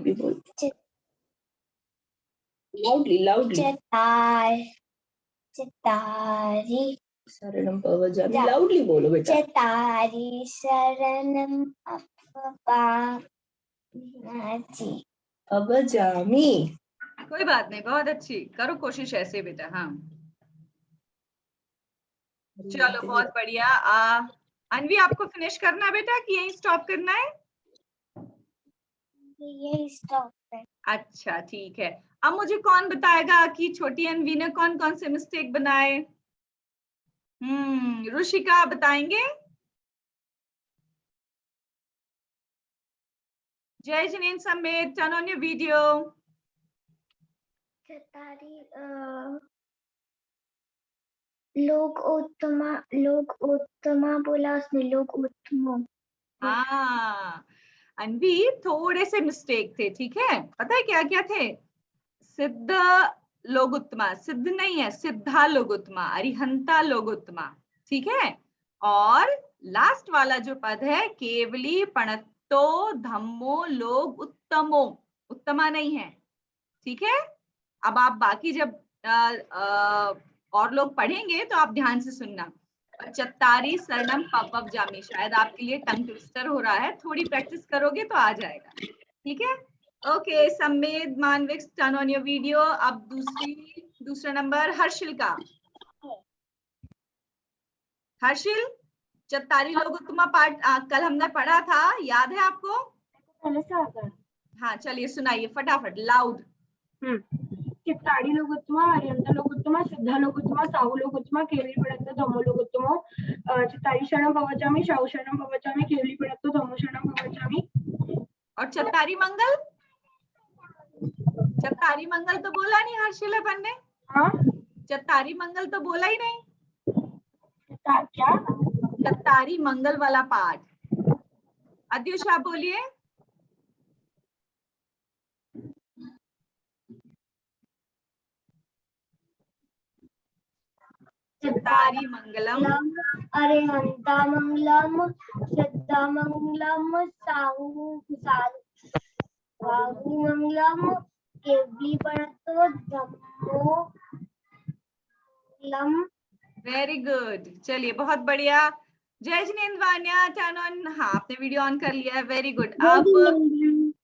Loudly बोल, loudly. चतारी शरणम पवजामी, loudly बोलो बेटा। चतारी शरणम पवजामी। कोई बात नहीं, बहुत अच्छी, करो कोशिश ऐसे बेटा। हाँ चलो बहुत बढ़िया। अनवी आपको फिनिश करना है बेटा कि यहीं स्टॉप करना है? यही स्टॉप है। अच्छा ठीक है। अब मुझे कौन बताएगा कि छोटी अनवी ने कौन कौन से मिस्टेक बनाए? रुशिका बताएंगे? जय जिनेन समेत, टर्न ऑन योर वीडियो। चतारी लोग उत्तमा बोला उसने, लोग उत्तमो। हाँ अनवी, थोड़े से मिस्टेक थे, ठीक है? पता है क्या क्या थे? सिद्ध लोगुत्तमा, सिद्ध नहीं है, सिद्धा लोगुत्तमा, अरिहंता लोगुत्तमा, ठीक है? और लास्ट वाला जो पद है, केवली पणत्तो धम्मो लोग उत्तमो, उत्तमा नहीं है, ठीक है? अब आप बाकी जब और लोग पढ़ेंगे तो आप ध्यान से सुनना। चत्तारी शरणम पवव जामी, शायद आपके लिए टंग ट्विस्टर हो रहा है, थोड़ी प्रैक्टिस करोगे तो आ जाएगा, ठीक है? Okay Sammed, Manvik, turn on your video. अब दूसरा नंबर हर्षिल का। हर्षिल, चत्तारी लोगोत्तमा पाठ कल हमने पढ़ा था, याद है आपको? हाँ चलिए सुनाइए फटाफट, लाउड। चित्तारी लोगोत्तमा, अरिहंता लोगोत्तमा, सिद्धा लोगोत्तमा, साहु लोगोत्तमा, केवली पणत्तो धम्मो लोगोत्तमो। चित्तारी शरणम पवचामि, साहु शरणम पवचामि, केवली पणत्तो धम्मो शरणम पवचामि। और चत्तारी मंगल? चत्तारी मंगल तो बोला नहीं हर्षिल अपन ने। हाँ चत्तारी मंगल तो बोला ही नहीं। क्या? चत्तारी मंगल वाला पाठ। अद्युष आप बोलिए। चत्तारी मंगलम, अरिहंता मंगलम, सिद्धा मंगलम, साहु मंगलम, केवली पणत्तो धम्मो मंगलम। वेरी गुड, चलिए बहुत बढ़िया। जय जिनेन्द्र वान्या, टर्न ऑन। हाँ आपने वीडियो ऑन कर लिया है, वेरी गुड। अब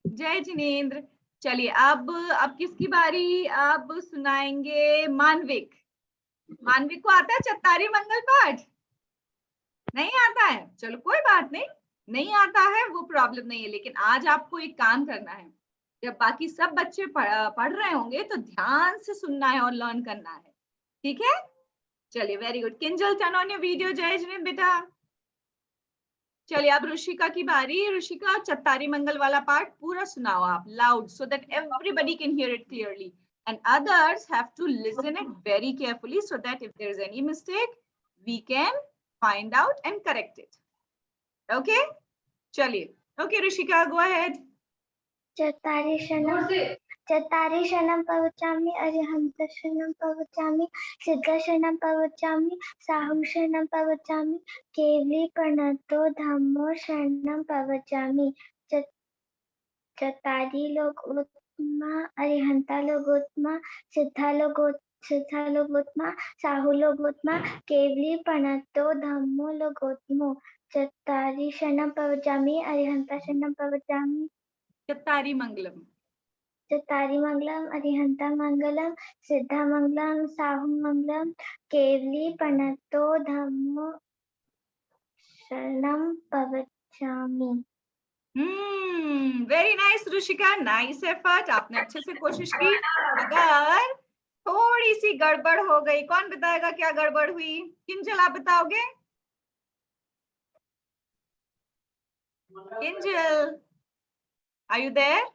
जय जिनेन्द्र, चलिए अब किसकी बारी? अब सुनाएंगे मानविक। मानविक को आता है चत्तारी मंगल पाठ? नहीं आता है, चलो कोई बात नहीं, नहीं आता है वो प्रॉब्लम नहीं है, लेकिन आज आपको एक काम करना है, जब बाकी सब बच्चे पढ़ रहे होंगे तो ध्यान से सुनना है और लर्न करना है, ठीक है? चलिए very good. Kinjal, turn on your video. जय जिनेन्द्र बेटा। चलिए अब ऋषिका की बारी। ऋषिका, चत्तारी मंगल वाला पार्ट पूरा सुनाओ आप loud, so that everybody can hear it clearly and others have to listen it very carefully so that if there is any mistake we can find out and correct it. Okay? चलिए। Okay Rishika, go ahead. चत्तारी शरणं पवचामि, अरिहंता शरणं पवचामि, सिद्धा शरणं पवचामि, साहु शरणं पवचामि, केवली पणत्तो धम्मो शरणं पवचामि। चत्तारी लोगोत्तमा, अरिहंता लोगोत्तमा, सिद्धा लोगोत्तमा, साहु लोगोत्तमा, केवली पणत्तो धम्मो लोगोत्तमो। चत्तारी शरणं पवचामि, अरिहंता शरणं पवचामि। चत्तारी मंगलम। चत्तारी मंगलम, अरिहंता मंगलम, सिद्धा मंगलम, साहु मंगलम, केवली पणत्तो धम्मो शरणं पवचामि। Very nice Rishika, nice effort, आपने अच्छे से कोशिश की। अगर थोड़ी सी गड़बड़ हो गई, कौन बताएगा क्या गड़बड़ हुई? किंजल आप बताओगे? Kinjal, are you there?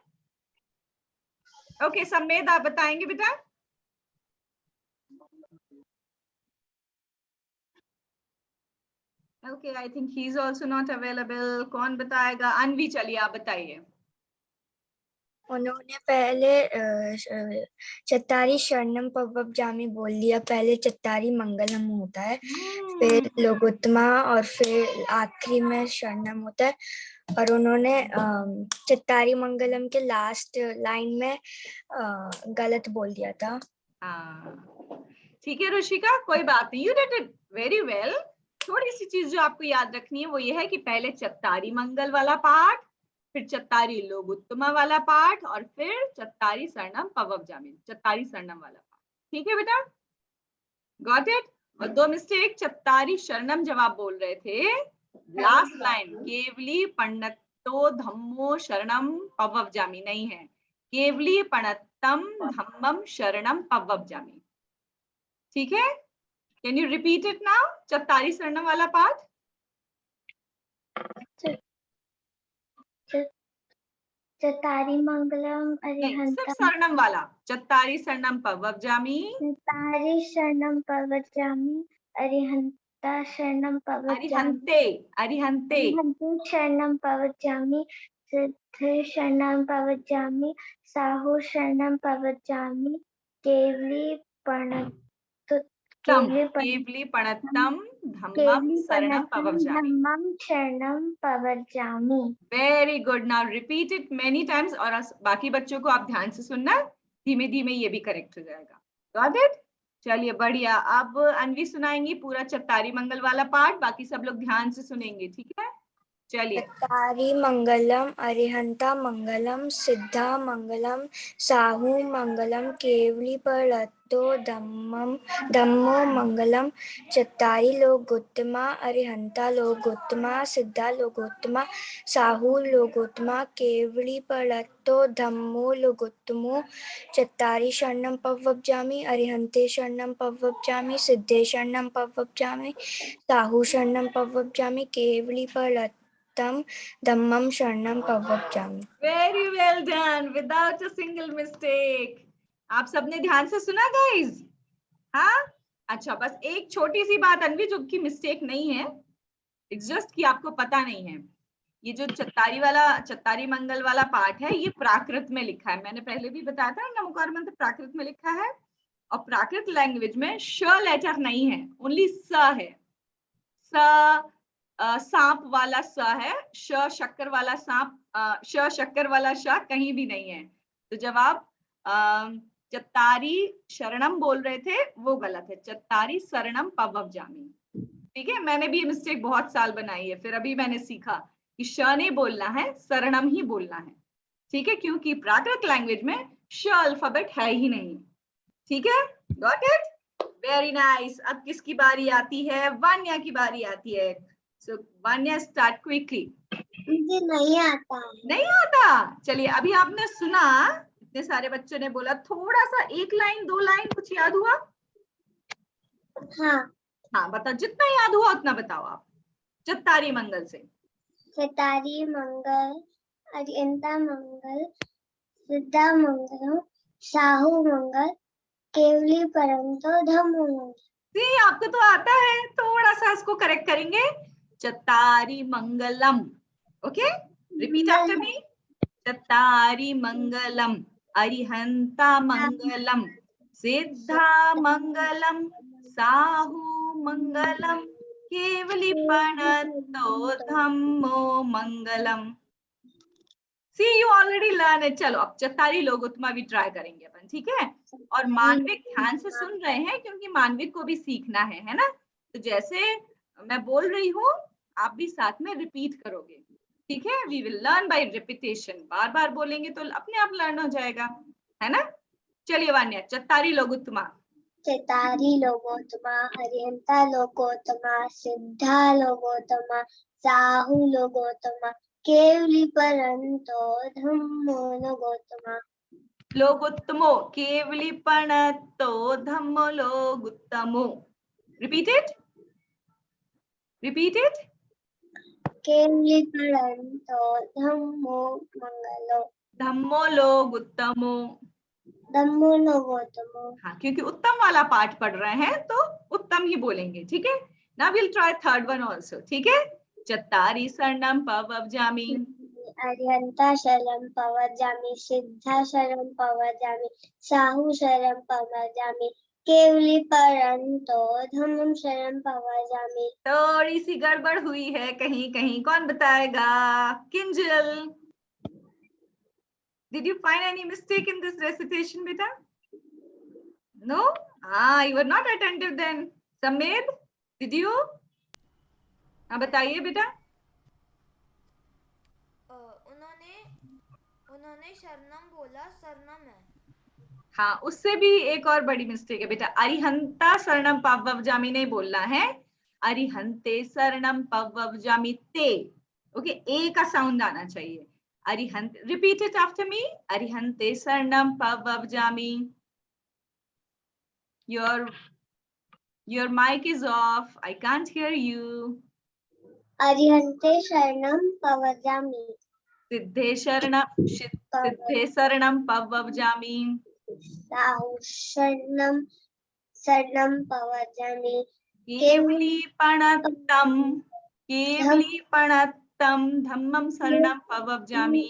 Okay Sammed आप बताएंगे बेटा? Okay I think he is also not available. कौन बताएगा? अनवी, चलिए आप बताइए। उन्होंने पहले चत्तारी शरणम पवचामि बोल दिया, पहले चत्तारी मंगलम होता है, फिर लोगोत्तमा और फिर आखिरी में शरणम होता है। और उन्होंने चित्तारी मंगलम के लास्ट लाइन में गलत बोल दिया था। हाँ ठीक है रुशिका, कोई बात नहीं, you did it very well. थोड़ी सी चीज जो आपको याद रखनी है वो ये है कि पहले चत्तारी मंगल वाला पाठ, फिर चत्तारी लोगोत्तमा वाला पाठ, और फिर चत्तारी शरणम पवव्जामी, चत्तारी शरणम वाला पाठ। ठीक है बेटा, गॉट इट। और 2 मिस्टेक, चत्तारी शरणम जब आप बोल रहे थे लास्ट लाइन केवली पण्णतो धम्मो शरणम पवव्जामी नहीं है, केवली पणत्तम धम्मम शरणम पवव्जामी। ठीक है, can you repeat it now, चत्तारी शरणम वाला पाठ? चत्तारी मंगलम नहीं, सिर्फ अरिहंतम शरणम वाला, चत्तारी शरणम पवव्जामी, चत्तारी शरणम पवज्जामि अरिहंता शरणम पवज्जामि अरिहंते, अरिहंते, अरिहन्ते शरणम पवज्जामि सिद्धे शरणम पवज्जामि साहु शरणम पवज्जामि केवली पणत केवली पणत्तम धम्मम शरणम पवव्जामी। धम्मम शरणम पवज्जामि। Very good, now repeat it many times. और बाकी बच्चों को आप ध्यान से सुनना, धीमे धीमे ये भी करेक्ट हो जाएगा। Got it? चलिए बढ़िया। अब अन्वी सुनाएंगी पूरा चत्तारी मंगल वाला पाठ, बाकी सब लोग ध्यान से सुनेंगे, ठीक है? चलिए। चत्तारी मंगलम अरिहंता मंगलम सिद्धा मंगलम साहू मंगलम केवली पणत्तो धम्मो मंगलम चत्तारी लोगोत्तमा अरिहंता लोगोत्तमा सिद्धा लोगोत्तमा साहू लोगोत्तमा केवली पणत्तो धम्मो लोगोत्तमो चत्तारी शरणम पवव्जामि अरिहंते शरणम पवव्जामि सिद्धे शरणम पवव्जामि साहू शरणम पवव्जामि केवली पणत्तो धम्मम शरणम पवव्जामि। Very well done, without a single mistake. आप सबने ध्यान से सुना गाइस? हाँ, अच्छा, बस एक छोटी सी बात अन्वी जो कि मिस्टेक नहीं है, इट्स जस्ट कि आपको पता नहीं है, ये जो चत्तारी मंगल वाला पाठ है ये प्राकृत में लिखा है। मैंने पहले भी बताया था, नमोकार मंत्र प्राकृत में लिखा है, और प्राकृत लैंग्वेज में श लेटर नहीं है, ओनली स है। स सांप वाला स है, श शक्कर वाला सांप, श शक्कर वाला श कहीं भी नहीं है। तो जब आप चत्तारी शरणम बोल रहे थे वो गलत है, चत्तारी शरणम पवव्जामि। ठीक है, मैंने भी ये मिस्टेक बहुत साल बनाई है, फिर अभी मैंने सीखा कि श नहीं बोलना है, शरणम ही बोलना है। ठीक है, क्योंकि प्राकृत लैंग्वेज में श अल्फाबेट है ही नहीं। ठीक है, गॉट इट? Very nice. अब किसकी बारी आती है? वान्या की बारी आती है। सो वान्या, स्टार्ट क्विकली। मुझे नहीं आता है। नहीं आता? चलिए, अभी आपने सुना, इतने सारे बच्चों ने बोला, थोड़ा सा 1 लाइन 2 लाइन कुछ याद हुआ? हाँ बताओ, जितना याद हुआ उतना बताओ आप, चत्तारी मंगल से। चत्तारी मंगल अरिहंता मंगल सिद्धा मंगल साहू मंगल केवली पणत्तो धम्मो मंगल। जी, आपको तो आता है, थोड़ा सा इसको करेक्ट करेंगे, चत्तारी मंगलम। Okay, repeat after me. चत्तारी मंगलम अरिहंता मंगलम सिद्धा मंगलम साहू मंगलम केवली पणत्तो धम्मो मंगलम। See you already learn it. चलो अब चत्तारी लोगोत्तमा भी ट्राई करेंगे अपन, ठीक है? और मानविक ध्यान से सुन रहे हैं क्योंकि मानविक को भी सीखना है ना? तो जैसे मैं बोल रही हूँ आप भी साथ में रिपीट करोगे, ठीक है? We will learn by repetition, बार बार बोलेंगे तो अपने आप लर्न हो जाएगा, है ना? चलिए वान्या, चत्तारी लोगोत्तमा। चत्तारी लोगोत्तमा अरिहंता लोगोत्तमा सिद्धा लोगोत्तमा साहू लोगोत्तमा केवली पणत्तो धम्मो लोगोत्तमा। लोगोत्तमो केवली पणत्तो धम्मो लोगोत्तमो। Repeat it, repeat it. केवली पणत्तो धम्मो मंगलो धम्मो लोगोत्तमो। धम्मो लोगोत्तमो। हाँ, क्योंकि उत्तम वाला पाठ पढ़ रहे हैं तो उत्तम ही बोलेंगे, ठीक है? Now will try third one also, ठीक है? चत्तारी शरणम पवव्जामि अरिहंता शरणम पवज्जामि सिद्धा शरणम पवज्जामि साहू शरणम पवज्जामि केवलीपरन्तो धम्मं शरणं भवामि। थोड़ी सी गड़बड़ हुई है कहीं कहीं, कौन बताएगा? Kinjal, did you find any mistake in this recitation beta? No? You were not attentive then. Sameed, did you? बताइए बेटा। उन्होंने शरणम बोला, सरनम है। हाँ, उससे भी एक और बड़ी मिस्टेक है बेटा, अरिहंता शरणम पवव्जामि नहीं बोलना है, अरिहंते शरणम पवव्जामि ते। ओके, ए का साउंड आना चाहिए। अरिहंत, रिपीट इट आफ्टर मी, अरिहंते शरणम पवव्जामि। Your mic is off. I can't hear you. अरिहन्ते शरणं भवामि। सिद्धे शरणं पवव्जामि। शरणं भवामि। केवलीपणत्तं धम्मं शरणं पवव्जामि।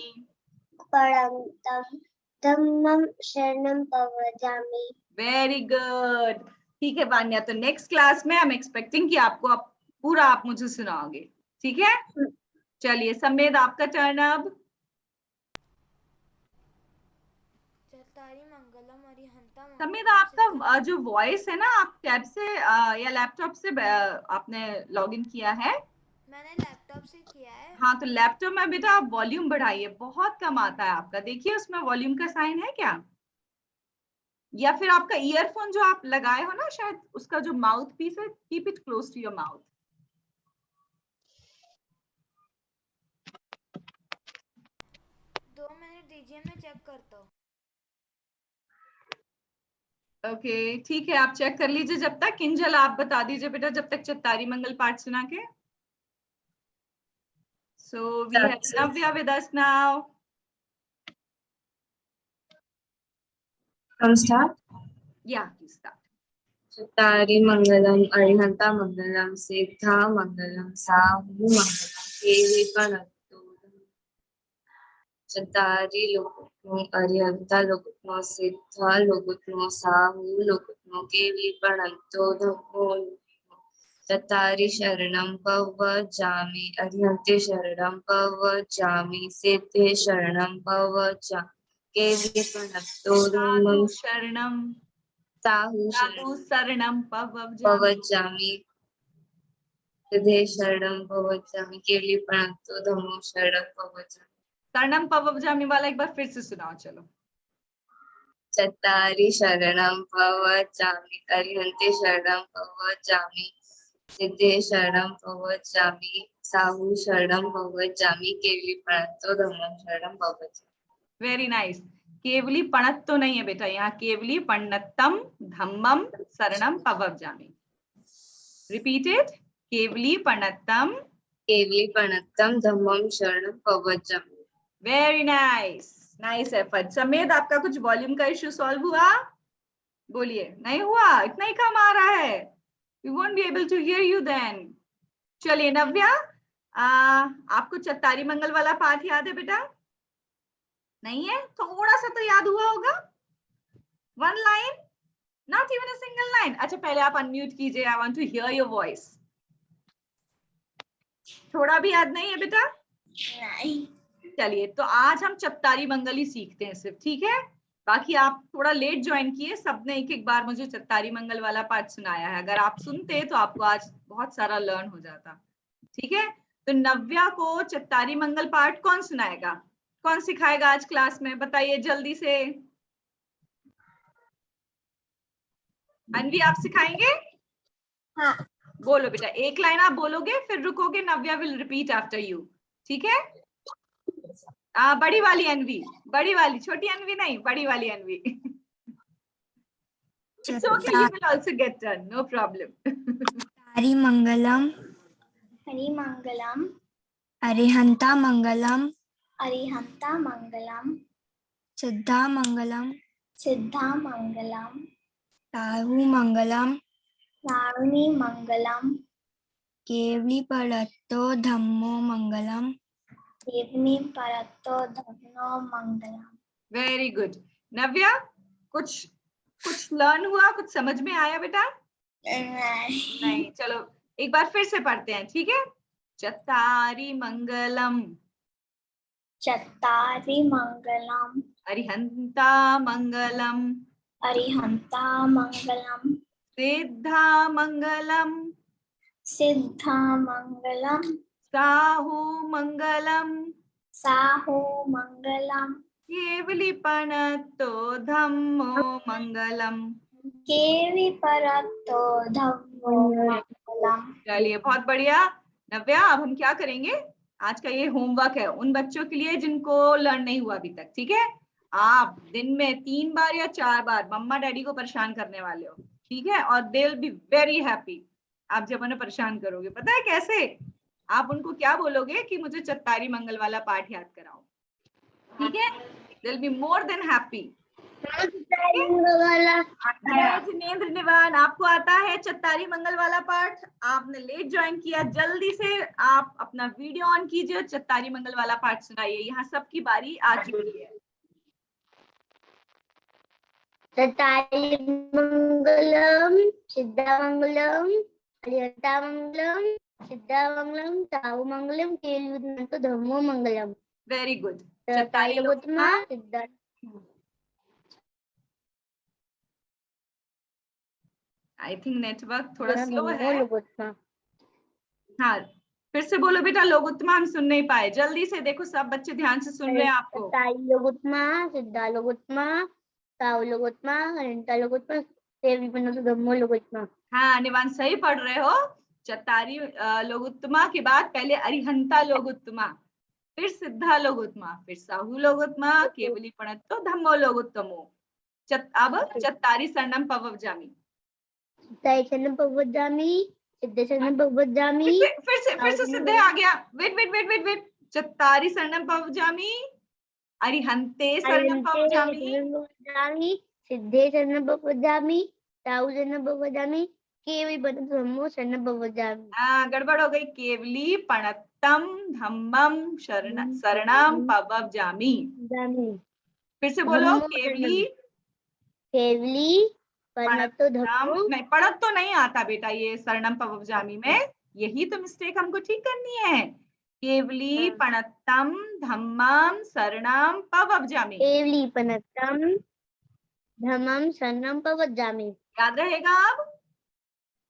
धम्मं शरणं भवामि। Very good. ठीक है वान्या, तो नेक्स्ट क्लास में आई एम एक्सपेक्टिंग कि आपको पूरा आप मुझे सुनाओगे, ठीक है? चलिए समेद, आपका टर्न अब। चत्तारी मंगलम अरिहंता समेद, आपका जो वॉइस है ना, आप टैब से या लैपटॉप से आपने लॉगिन किया है? मैंने लैपटॉप से किया है। हाँ, तो लैपटॉप में बेटा आप वॉल्यूम बढ़ाइए, बहुत कम आता है आपका। देखिए उसमें वॉल्यूम का साइन है क्या? या फिर आपका ईयरफोन जो आप लगाए हो ना, शायद उसका जो माउथ पीस है, keep it close to your mouth. 2 minute दीजिए, मैं चेक करता हूँ। ओके, ठीक है, आप चेक कर लीजिए जब तक। किंजल, आप बता दीजिए बेटा जब तक चत्तारी मंगल पाठ सुना के। So we have Navya with us now. From start? Yeah, please start. चत्तारि मंगलम अरिहंता मंगलम सिद्धा मंगलम साहु मंगलम केवलीपणत्तो चत्तारि लोकत्मो अरिहंता लोकत्मो सिद्धा लोकत्मो साहु लोकत्मो केवलीपणत्तो धम्मो चत्तारि शरणं पवव्जामि अरिहन्ते शरणं पवव्जामि सिद्धे शरणं पवव्जामि केवलीपणत्तो धम्मं साधु शरणं पवव्जामि सिद्धे शरणं पवव्जामि केवलीपणत्तो धम्मो शरणं पवव्जामि। शरणं पवव्जामि वाला एक बार फिर से सुनाओ, चलो। चत्तारि शरणं पवव्जामि अरिहन्ते शरणं पवव्जामि सिद्धे शरणं पवव्जामि साहु शरणं पवव्जामि केवलीपणत्तो धम्मं शरणं पवव्जामि। Very nice. केवली पणत तो नहीं है बेटा, यहाँ केवली पण्णत्तम धम्मम शरणम पवव्जामि। रिपीट इट, केवली पणत्तम धम्मम शरणं पवव्जामि। Very nice, nice effort. Samed, आपका कुछ वॉल्यूम का इश्यू सॉल्व हुआ? बोलिए। नहीं हुआ? इतना ही कम आ रहा है? We won't be able to hear you then. चलिए नव्या, आपको चत्तारी मंगल वाला पाठ याद है बेटा? नहीं है? थोड़ा सा तो याद हुआ होगा। 1 line, not even a single line. अच्छा, पहले आप अनम्यूट कीजिए, I want to hear your voice. थोड़ा भी याद नहीं है बेटा? नहीं। चलिए, तो आज हम चत्तारी मंगल ही सीखते हैं सिर्फ, ठीक है? बाकी आप थोड़ा लेट ज्वाइन किए, सबने एक एक बार मुझे चत्तारी मंगल वाला पाठ सुनाया है। अगर आप सुनते तो आपको आज बहुत सारा लर्न हो जाता, ठीक है? तो नव्या को चत्तारी मंगल पाठ कौन सुनाएगा, कौन सिखाएगा आज क्लास में? बताइए जल्दी से। अनवी, आप सिखाएंगे? हाँ। बोलो बेटा, एक लाइन आप बोलोगे, फिर रुकोगे, नव्या विल रिपीट आफ्टर यू, ठीक है? बड़ी वाली अनवी, बड़ी वाली, छोटी अनवी नहीं, बड़ी वाली अनवी। It's okay, you will also get done, no problem. Hari मंगलम अरिहंता मंगलम सिद्धा मंगलम साहु मंगलम केवलीपणत्तो धम्मो मंगलम। Very good. नव्या, कुछ कुछ लर्न हुआ, कुछ समझ में आया बेटा? नहीं नहीं, चलो एक बार फिर से पढ़ते हैं, ठीक है? चत्तारि मंगलम चत्तारि मंगलम अरिहंता मंगलम अरिहंता मंगलम सिद्धा मंगलम सिद्धा मंगलम साहु मंगलम साहु मंगलम केवलीपनतो धम्मो मंगलम। केवि परतो धम्मो मंगलम। चलिए बहुत बढ़िया। नव्या, अब हम क्या करेंगे, आज का ये होमवर्क है उन बच्चों के लिए जिनको लर्न नहीं हुआ अभी तक, ठीक है? आप दिन में 3 बार या 4 बार मम्मा डैडी को परेशान करने वाले हो, ठीक है? और दे विल बी वेरी हैप्पी आप जब उन्हें परेशान करोगे। पता है कैसे? आप उनको क्या बोलोगे कि मुझे चत्तारी मंगल वाला पाठ याद कराओ, ठीक है? They will be more then happy. Jinendra Nivan, आपको आता है चत्तारी मंगल वाला पाठ? आपने लेट ज्वाइन किया, जल्दी से आप अपना वीडियो ऑन कीजिए और चत्तारी मंगल वाला पाठ सुनाइए। यहाँ सबकी बारी आ चुकी है। चत्तारि मंगलम सिद्धामंगलम अरिहंतामंगलम सिद्धामंगलम साहुमंगलम केवलीपनतो धम्मो मंगलम। Very good. चत्तारि लोकोत्तमा सिद्धा। आई थिंक नेटवर्क थोड़ा स्लो है। लोकोत्तमा। हाँ, फिर से बोलो बेटा, लोकोत्तमा हम सुन नहीं पाए। जल्दी से देखो, सब बच्चे ध्यान से सुन रहे हैं आपको। चत्तारि लोकोत्तमा सिद्धा लोकोत्तमा साहु लोकोत्तमा अरिहंता लोकोत्तमा केवलीपनतो धम्मो लोकोत्तमा। हाँ निवान, सही पढ़ रहे हो। चत्तारी लोकोत्तमा के बाद पहले अरिहंता लोकोत्तमा, फिर सिद्धा लोकोत्तमा, फिर साहु लोकोत्तमा, केवलीपनतो धम्मो लोकोत्तमो। अब चत्तारी शरणम पवव्जामि। चत्तारि शरणं पवव्जामि सिद्धे शरणं पवव्जामि। फिर से सिद्धे आ गया। वेट। चत्तारी शरणम पवव्जामि, अरिहंते शरणम पवव्जामि, सिद्धे शरणं पवव्जामि साहु शरणं पवव्जामि केवलीपनतो धम्मो शरणं पवव्जामि। हाँ, गड़बड़ हो गई। केवली पणत्तम धम्मम शरणम पवव्जामि। फिर से बोलो, केवली पणत्तो धम्मो। नहीं, पढ़त तो नहीं आता बेटा ये शरणम पवव्जामि में, यही तो मिस्टेक हमको ठीक करनी है। केवली पणत्तम धम्मम शरणम पवव्जामि। केवली पणत्तम धम्मम शरणं पवव्जामि। याद रहेगा अब?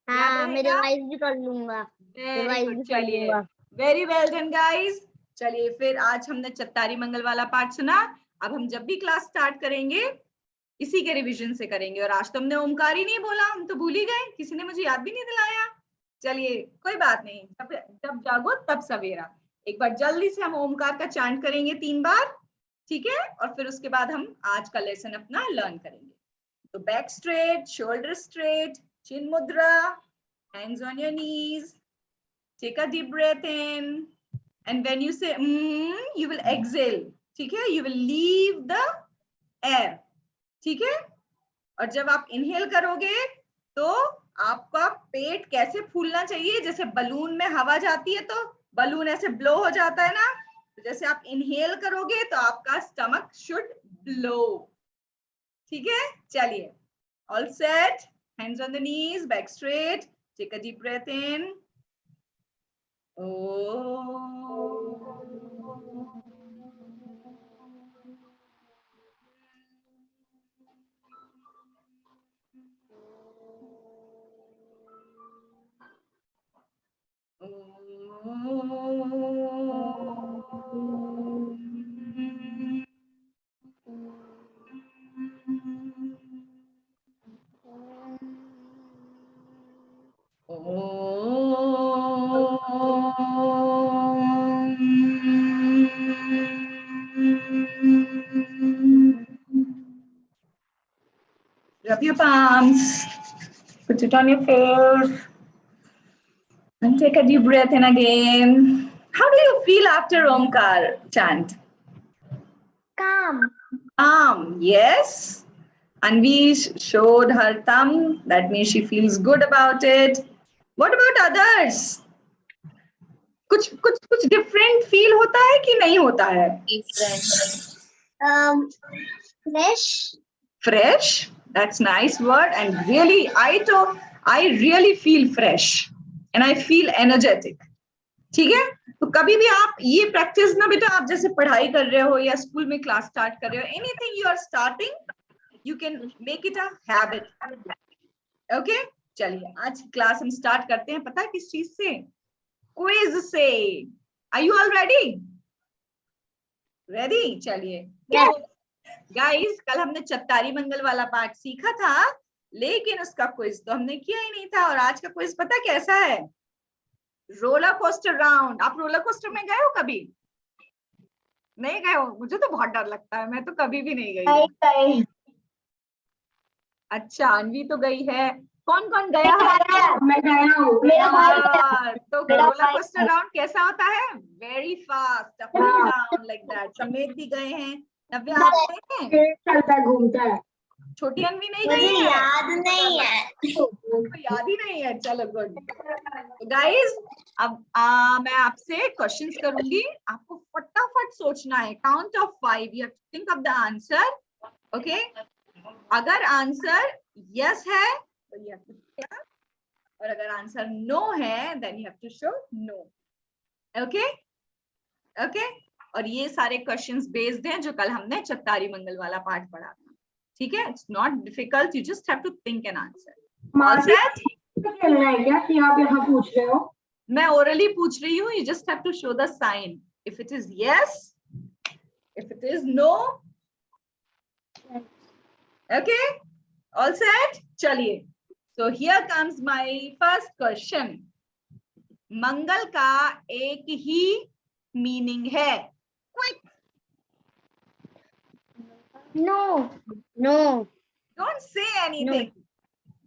हाँ, मैं रिवाइज भी कर लूंगा। चलिए, वेरी वेल डन गाइस। चलिए, फिर आज हमने चत्तारी मंगल वाला पाठ सुना। अब हम जब भी क्लास स्टार्ट करेंगे इसी के रिवीजन से करेंगे। और आज तो हमने ओमकार ही नहीं बोला, हम तो भूल ही गए, किसी ने मुझे याद भी नहीं दिलाया। चलिए कोई बात नहीं, जब जागो तब सवेरा। एक बार जल्दी से हम ओमकार का चांट करेंगे 3 बार, ठीक है? और फिर उसके बाद हम आज का लेसन अपना लर्न करेंगे। तो back straight, shoulder straight, chin mudra, hands on your knees, take a deep breath in, and when you say you will exhale, ठीक है? You will leave the air, ठीक है? और जब आप इनहेल करोगे तो आपका पेट कैसे फूलना चाहिए? जैसे बलून में हवा जाती है तो बलून ऐसे ब्लो हो जाता है ना, तो जैसे आप इनहेल करोगे तो आपका स्टमक शुड ब्लो, ठीक है? चलिए, all set, hands on the knees, back straight, take a deep breath in. Rub your palms, put it on your face, and take a deep breath in again. How do you feel after Omkar chant? Calm. Calm, yes. Anvi showed her thumb, that means she feels good about it. What about others? कुछ different feel होता है कि नहीं होता है? Different. Fresh. Fresh, that's nice word. And really, I really feel fresh and I feel energetic. ठीक है, तो कभी भी आप ये प्रैक्टिस ना बेटा, आप जैसे पढ़ाई कर रहे हो या स्कूल में क्लास स्टार्ट कर रहे हो, anything you are starting, you can make it a habit. Okay, चलिए आज क्लास हम स्टार्ट करते हैं. पता है किस चीज से? क्विज से. Are you all ready? Ready? चलिए गाइस, कल हमने चत्तारी मंगल वाला पार्ट सीखा था, लेकिन उसका क्विज तो हमने किया ही नहीं था. और आज का क्विज पता कैसा है? Roller coaster round. आप रोलर कोस्टर में गए हो कभी? नहीं गए हो? मुझे तो बहुत डर लगता है, मैं तो कभी भी नहीं गई. अच्छा, अनवी तो गई है. कौन कौन गया है? मैं गया हूँ. तो रोलर कोस्टर राउंड कैसा होता है? Very fast, up and down like that. समेत भी गए हैं. नव्या आप गए हैं? चलता है, घूमता है. छोटी अनवी नहीं गई है? याद नहीं है. तो याद ही नहीं है. चलो गुड. गाइस, अब मैं आपसे क्वेश्चंस करूंगी, आपको फटाफट सोचना है. Count of 5 you have to think of the answer. Okay, अगर आंसर यस है तो यू हैव टू क्या, और अगर आंसर नो है then you have to show no. Okay okay. और ये सारे क्वेश्चंस बेस्ड हैं जो कल हमने चत्तारी मंगल वाला पार्ट पढ़ा था. ठीक है, it's not difficult, you just have to think an answer. All set? खेलना है क्या कि आप यहाँ पूछ रहे हो? मैं ओरली पूछ रही हूँ. You just have to show the sign. If it is yes, if it is no. Okay, all set? चलिए, so here comes my first question. मंगल का एक ही मीनिंग है. Quick, No. don't say anything.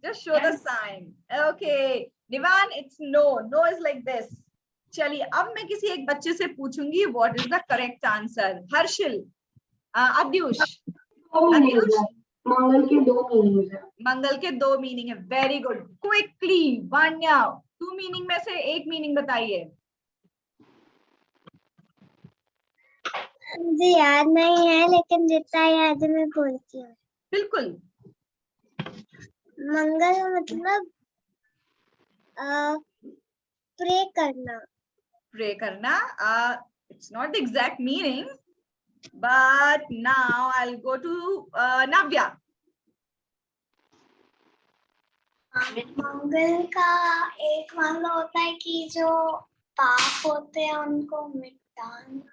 Just show the sign. Okay, Nivan, it's no. No is like this. चलिए, अब मैं किसी एक बच्चे से पूछूंगी what is the correct answer. Harsil, अद्युष. मंगल के 2 मीनिंग है. मंगल के 2 मीनिंग है. Very good. Quickly Vanya, 2 meaning में से एक मीनिंग बताइए. मुझे याद नहीं है, लेकिन जितना याद है मैं बोलती हूँ. बिल्कुल. मंगल मतलब प्रे करना. प्रे करना. It's not the exact meaning, but now I'll go to Navya. मंगल का एक मतलब होता है कि जो पाप होते हैं उनको मिटाना.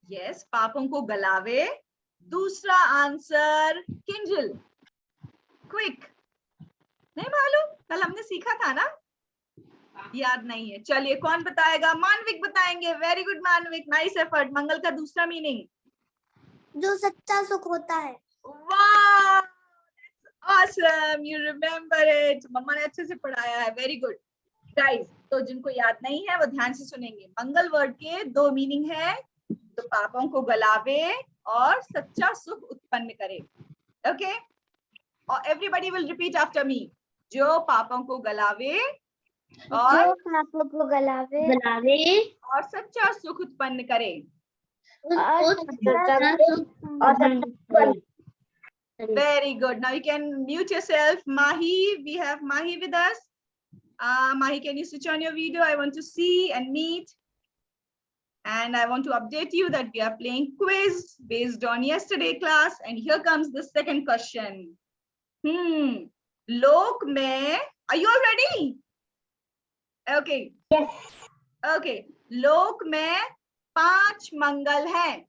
Yes, पापों को गलावे. दूसरा आंसर किंजल. क्विक. नहीं मालूम? कल हमने सीखा था ना? याद नहीं है. चलिए, कौन बताएगा? मानविक बताएंगे. Very good Manvik, nice effort. मंगल का दूसरा मीनिंग? जो सच्चा सुख होता है. वाह, awesome, you remember it. मम्मा ने अच्छे से पढ़ाया है. Very good. गाइस, तो जिनको याद नहीं है वो ध्यान से सुनेंगे. मंगल वर्ड के 2 मीनिंग है. तो पापों को गलावे और सच्चा सुख उत्पन्न करे. ओके, और एवरीबॉडी विल रिपीट आफ्टर मी. जो पापों को गलावे और और सच्चा सुख उत्पन्न करे. Very good. Now you can mute yourself. Mahi, we have Mahi with us. Mahi, can you switch on your video? I want to see and meet. And I want to update you that we are playing quiz based on yesterday class. And here comes the second question. Lok mein, are you all ready? Okay. Yes. Okay. Lok mein 5 मंगल हैं.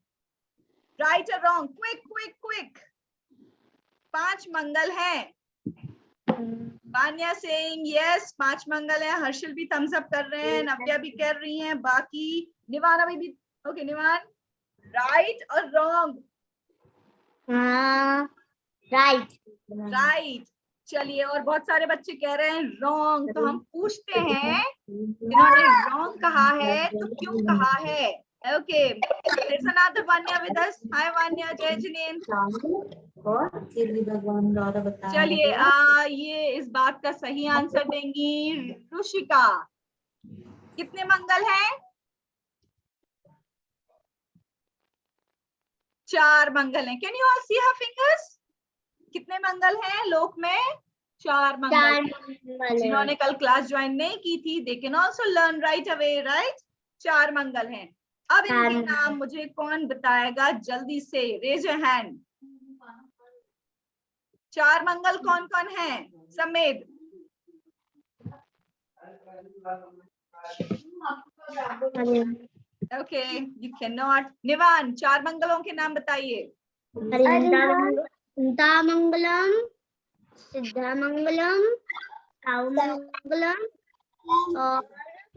Right or wrong? Quick. 5 मंगल हैं. Vanya saying yes, 5 मंगल है. हर्षिल भी thumbs up कर रहे हैं. नव्या भी कर रही हैं. बाकी निवान अभी भी. Okay, निवान, right or wrong? Right. चलिए, और बहुत सारे बच्चे कह रहे हैं wrong. तो हम पूछते हैं, जिन्होंने wrong कहा है तो क्यों कहा है? Okay, there's another Vanya with us. Hi Vanya, जय जिनेंद्र. चलिए, ये इस बात का सही आंसर देंगी रुशिका. कितने मंगल हैं? 4 मंगल हैं. Can you all see her fingers? मंगल हैं लोक में? 4 मंगल चार हैं। मंगल है। जिन्होंने कल क्लास ज्वाइन नहीं की थी, they can also learn right away, right? 4 मंगल हैं। अब चार इनके मंगल। नाम मुझे कौन बताएगा जल्दी से? Raise your hand. 4 मंगल कौन कौन है? समेत ओके, यू कैन नॉट। निवान, 4 मंगलों के नाम बताइए। मंगलम, सिद्धामंगलम, मंगलम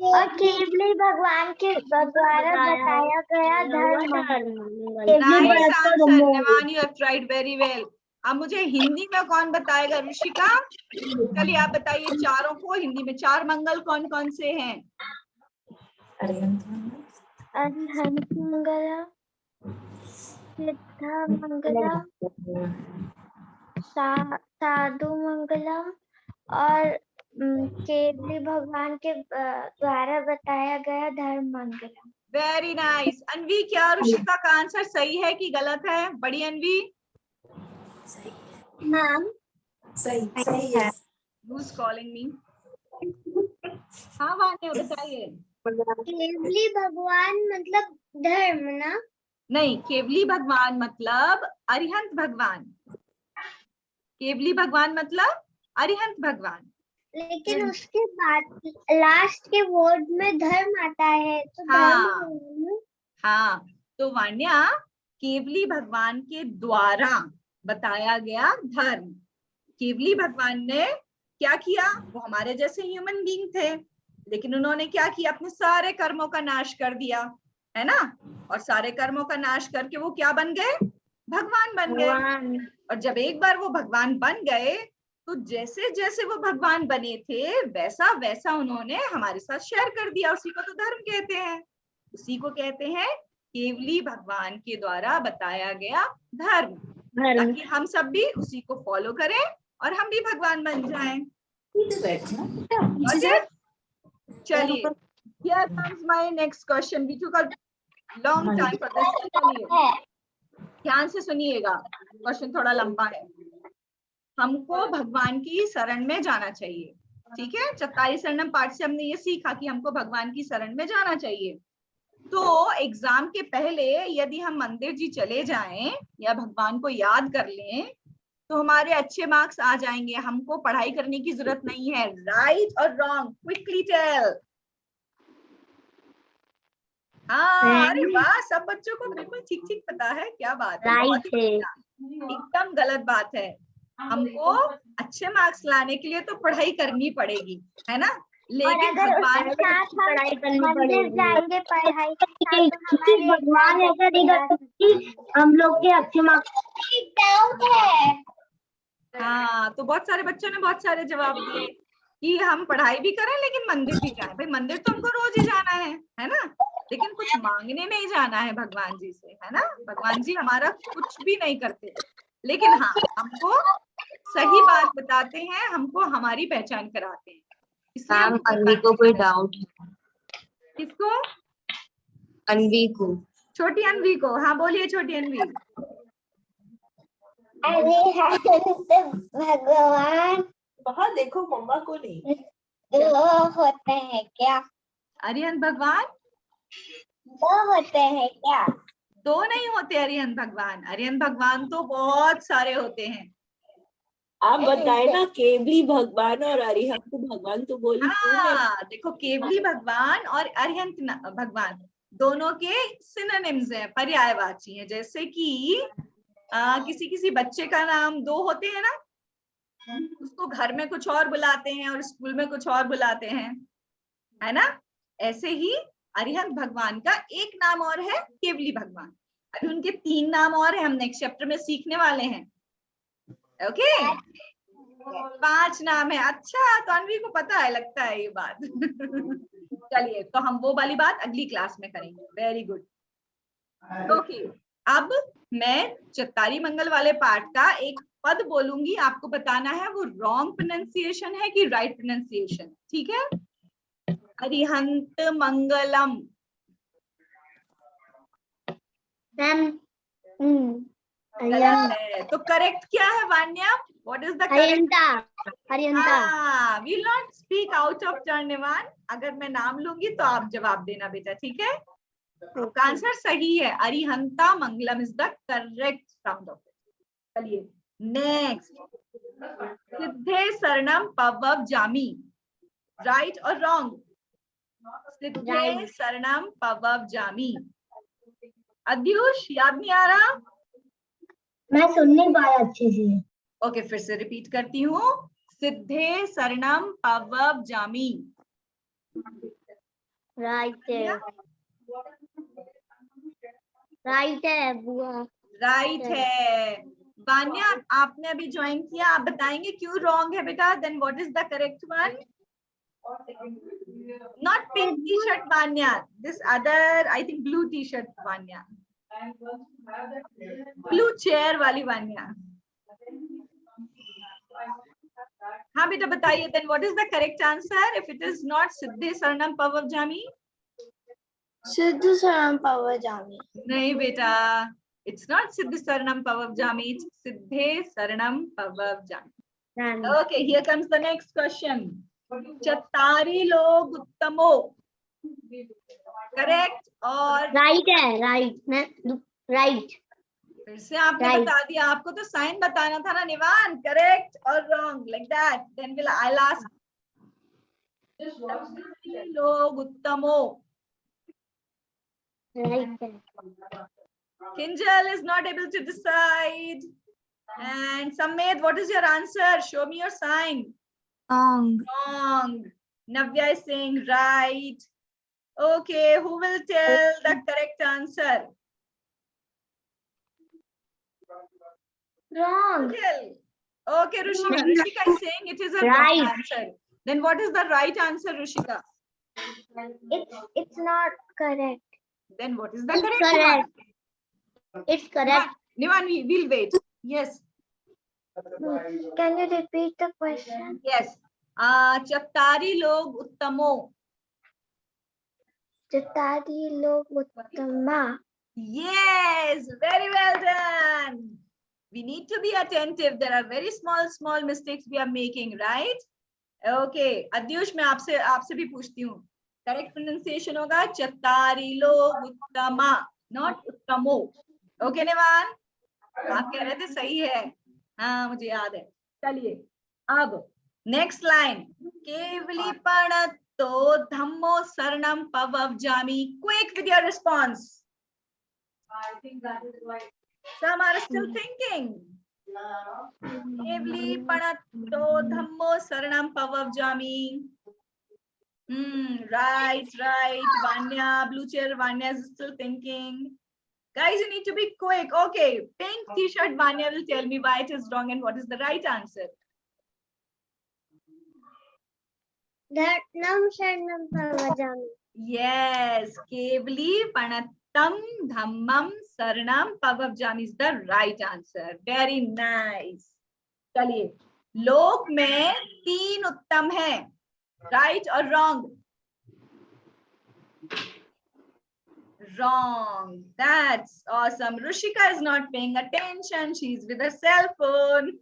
और केवली भगवान के द्वारा बताया गया धर्म मंगल। Nice answer Nivan, you have tried very well. अब मुझे हिंदी में कौन बताएगा? ऋषिका, चलिए आप बताइए चारों को हिंदी में 4 मंगल कौन कौन से हैं? अरिहंत मंगलम, सिद्धामंगलम, साधु मंगलम और केवली भगवान के द्वारा बताया गया धर्म मंगलम। Very nice. अनवी, क्या ऋषिका का आंसर सही है कि गलत है? बड़ी अनवी, मैम सही है। Who's calling me? हाँ वान्या बताइए। केवली भगवान मतलब धर्म ना? नहीं, केवली भगवान मतलब अरिहंत भगवान। केवली भगवान मतलब अरिहंत भगवान। लेकिन उसके बाद लास्ट के वर्ड में धर्म आता है तो हाँ। धर्म। हाँ, तो वान्या, केवली भगवान के द्वारा बताया गया धर्म। केवली भगवान ने क्या किया? वो हमारे जैसे ह्यूमन बीइंग थे, लेकिन उन्होंने क्या किया? अपने सारे कर्मों का नाश कर दिया, है ना? और सारे कर्मों का नाश करके वो क्या बन गए? भगवान बन गए। और जब एक बार वो भगवान बन गए तो जैसे जैसे वो भगवान बने थे वैसा वैसा उन्होंने हमारे साथ शेयर कर दिया। उसी को तो धर्म कहते हैं, उसी को कहते हैं केवली भगवान के द्वारा बताया गया धर्म, ताकि हम सब भी उसी को फॉलो करें और हम भी भगवान बन जाएं। चलिए, here comes my next question. We took a long time for this. चलिए ध्यान से सुनिएगा, क्वेश्चन थोड़ा लंबा है। हमको भगवान की शरण में जाना चाहिए, ठीक है? 44 शरणम पाठ से हमने ये सीखा कि हमको भगवान की शरण में जाना चाहिए। तो एग्जाम के पहले यदि हम मंदिर जी चले जाएं या भगवान को याद कर लें तो हमारे अच्छे मार्क्स आ जाएंगे। हमको पढ़ाई करने की जरूरत नहीं है। राइट और रॉन्ग? Quickly tell. हाँ, अरे वाह, सब बच्चों को बिल्कुल ठीक ठीक पता है। क्या बात है, बहुत ही बढ़िया। एकदम गलत बात है। हमको अच्छे मार्क्स लाने के लिए तो पढ़ाई करनी पड़ेगी, है ना? लेकिन भगवान पढ़ाई करनी पड़ेगी। जाएंगे पढ़ाई भगवान अगर हम लोग के अच्छे मार्क्स। हाँ, तो बहुत सारे बच्चों ने बहुत सारे जवाब दिए कि हम पढ़ाई भी करें लेकिन मंदिर भी जाएं। भाई मंदिर तो हमको रोज ही जाना है ना? लेकिन कुछ मांगने नहीं जाना है भगवान जी से, है ना? भगवान जी हमारा कुछ भी नहीं करते, लेकिन हाँ हमको सही बात बताते हैं, हमको हमारी पहचान कराते हैं। इसलिए अनवी को कोई डाउट है? किसको? अनवी को। छोटी अनवी को। हाँ बोलिए छोटी अनवी। भगवान बाहर देखो, मम्मा को नहीं। दो होते हैं क्या? अरिहंत भगवान दो होते हैं क्या? दो नहीं होते अरिहंत भगवान। अरिहंत भगवान तो बहुत सारे होते हैं। आप बताए ना, केवली भगवान और अरिहंत भगवान तो बोली हाँ, देखो केवली भगवान और अरिहंत भगवान दोनों के सिनोनिम्स हैं, पर्यायवाची हैं। जैसे कि किसी किसी बच्चे का नाम दो होते हैं ना, उसको घर में कुछ और बुलाते हैं और स्कूल में कुछ और बुलाते हैं, है ना? ऐसे ही अरिहंत भगवान का एक नाम और है केवली भगवान। अभी उनके 3 नाम और है, हम नेक्स्ट चैप्टर में सीखने वाले हैं। ओके, 5 नाम है। अच्छा, तो अनवी को पता है लगता है ये बात। चलिए, तो हम वो वाली बात अगली क्लास में करेंगे। Very good. ओके, अब मैं चत्तारी मंगल वाले पार्ट का एक पद बोलूंगी, आपको बताना है वो रॉन्ग प्रोनाउंसिएशन है कि राइट प्रोनाउंसिएशन, ठीक है? अरिहंत मंगलम। गलत है। तो करेक्ट क्या है Vanya? What is the correct? हरियंता, हरियंता। हाँ, will not speak out of turn Nivan. अगर मैं नाम लूंगी तो आप जवाब देना बेटा, ठीक है? आपका आंसर सही है, अरिहंता मंगलम is the correct sound of it. चलिए नेक्स्ट, सिद्धे शरणम पवव जामी, राइट और रॉन्ग? सिद्धे Right. शरणम पवव जामी। अद्युष याद नहीं आ रहा? मैं सुन नहीं पाया अच्छे से। ओके, फिर से रिपीट करती हूँ, सिद्धे शरणम पवव जामी। राइट है, राइट है बुआ। राइट है। वान्या आपने अभी ज्वाइन किया, आप बताएंगे क्यों रॉन्ग है बेटा? Then what is the correct one? Not pink T shirt Vanya, this other I think blue T shirt Vanya, blue chair वाली वान्या। हाँ बेटा बताइए, then what is the correct answer if it is not सिद्धे शरणम पवव जामी? सिद्धे शरणम पवव जामी। नहीं बेटा, it's not Siddhi Saranam Pavav Jami, it's Siddhe Saranam Pavav Jami. Okay, here comes the next question. Chattari log uttamo, correct or right है, right मैं राइट। फिर से आपने Right. बता दिया, आपको तो साइन बताना था ना निवान, करेक्ट और wrong, like that. Then will I ask, chattari log uttamo, right है। Kinjal is not able to decide. And Samed, what is your answer? Show me your sign. Wrong. Navya is saying right. Okay, who will tell the correct answer? Wrong. Tell. Okay, Rushika. Rushika is saying it is a Right. wrong answer. Then what is the right answer, Rushika? It's not correct. Then what is the It's correct correct. one? It's correct. Nivan, we'll wait. Yes. Can you repeat the question? Yes. Chattari log uttamo. Chattari log uttama. Yes, very well done. We need to be attentive. There are very small mistakes we are making, right? Okay, Adyush, मैं आपसे भी पूछती हूँ. Correct pronunciation होगा चत्तारी लोग उत्तमा, not उत्तमो. Okay, निवान? आप कह रहे थे सही है. हाँ, मुझे याद है. चलिए, अब next line. केवली पणतो धम्मो शरणम पवव Jami. Quick with your response. Some are still thinking. Kevli panato dhammo saranam pavav jami. Right. Vanya, blue chair, Vanya is still thinking. Guys, you need to be quick. Okay, pink t-shirt, Vanya will tell me why it is wrong and what is the right answer. Dharnam Sharnam Pavajami. Yes, Kevli panatam dhammam saranam pavav jami is the right answer. Very nice. चलिए, लोक में 3 उत्तम है, right or wrong? Wrong. That's awesome. Rushika is not paying attention. She's with her cell phone.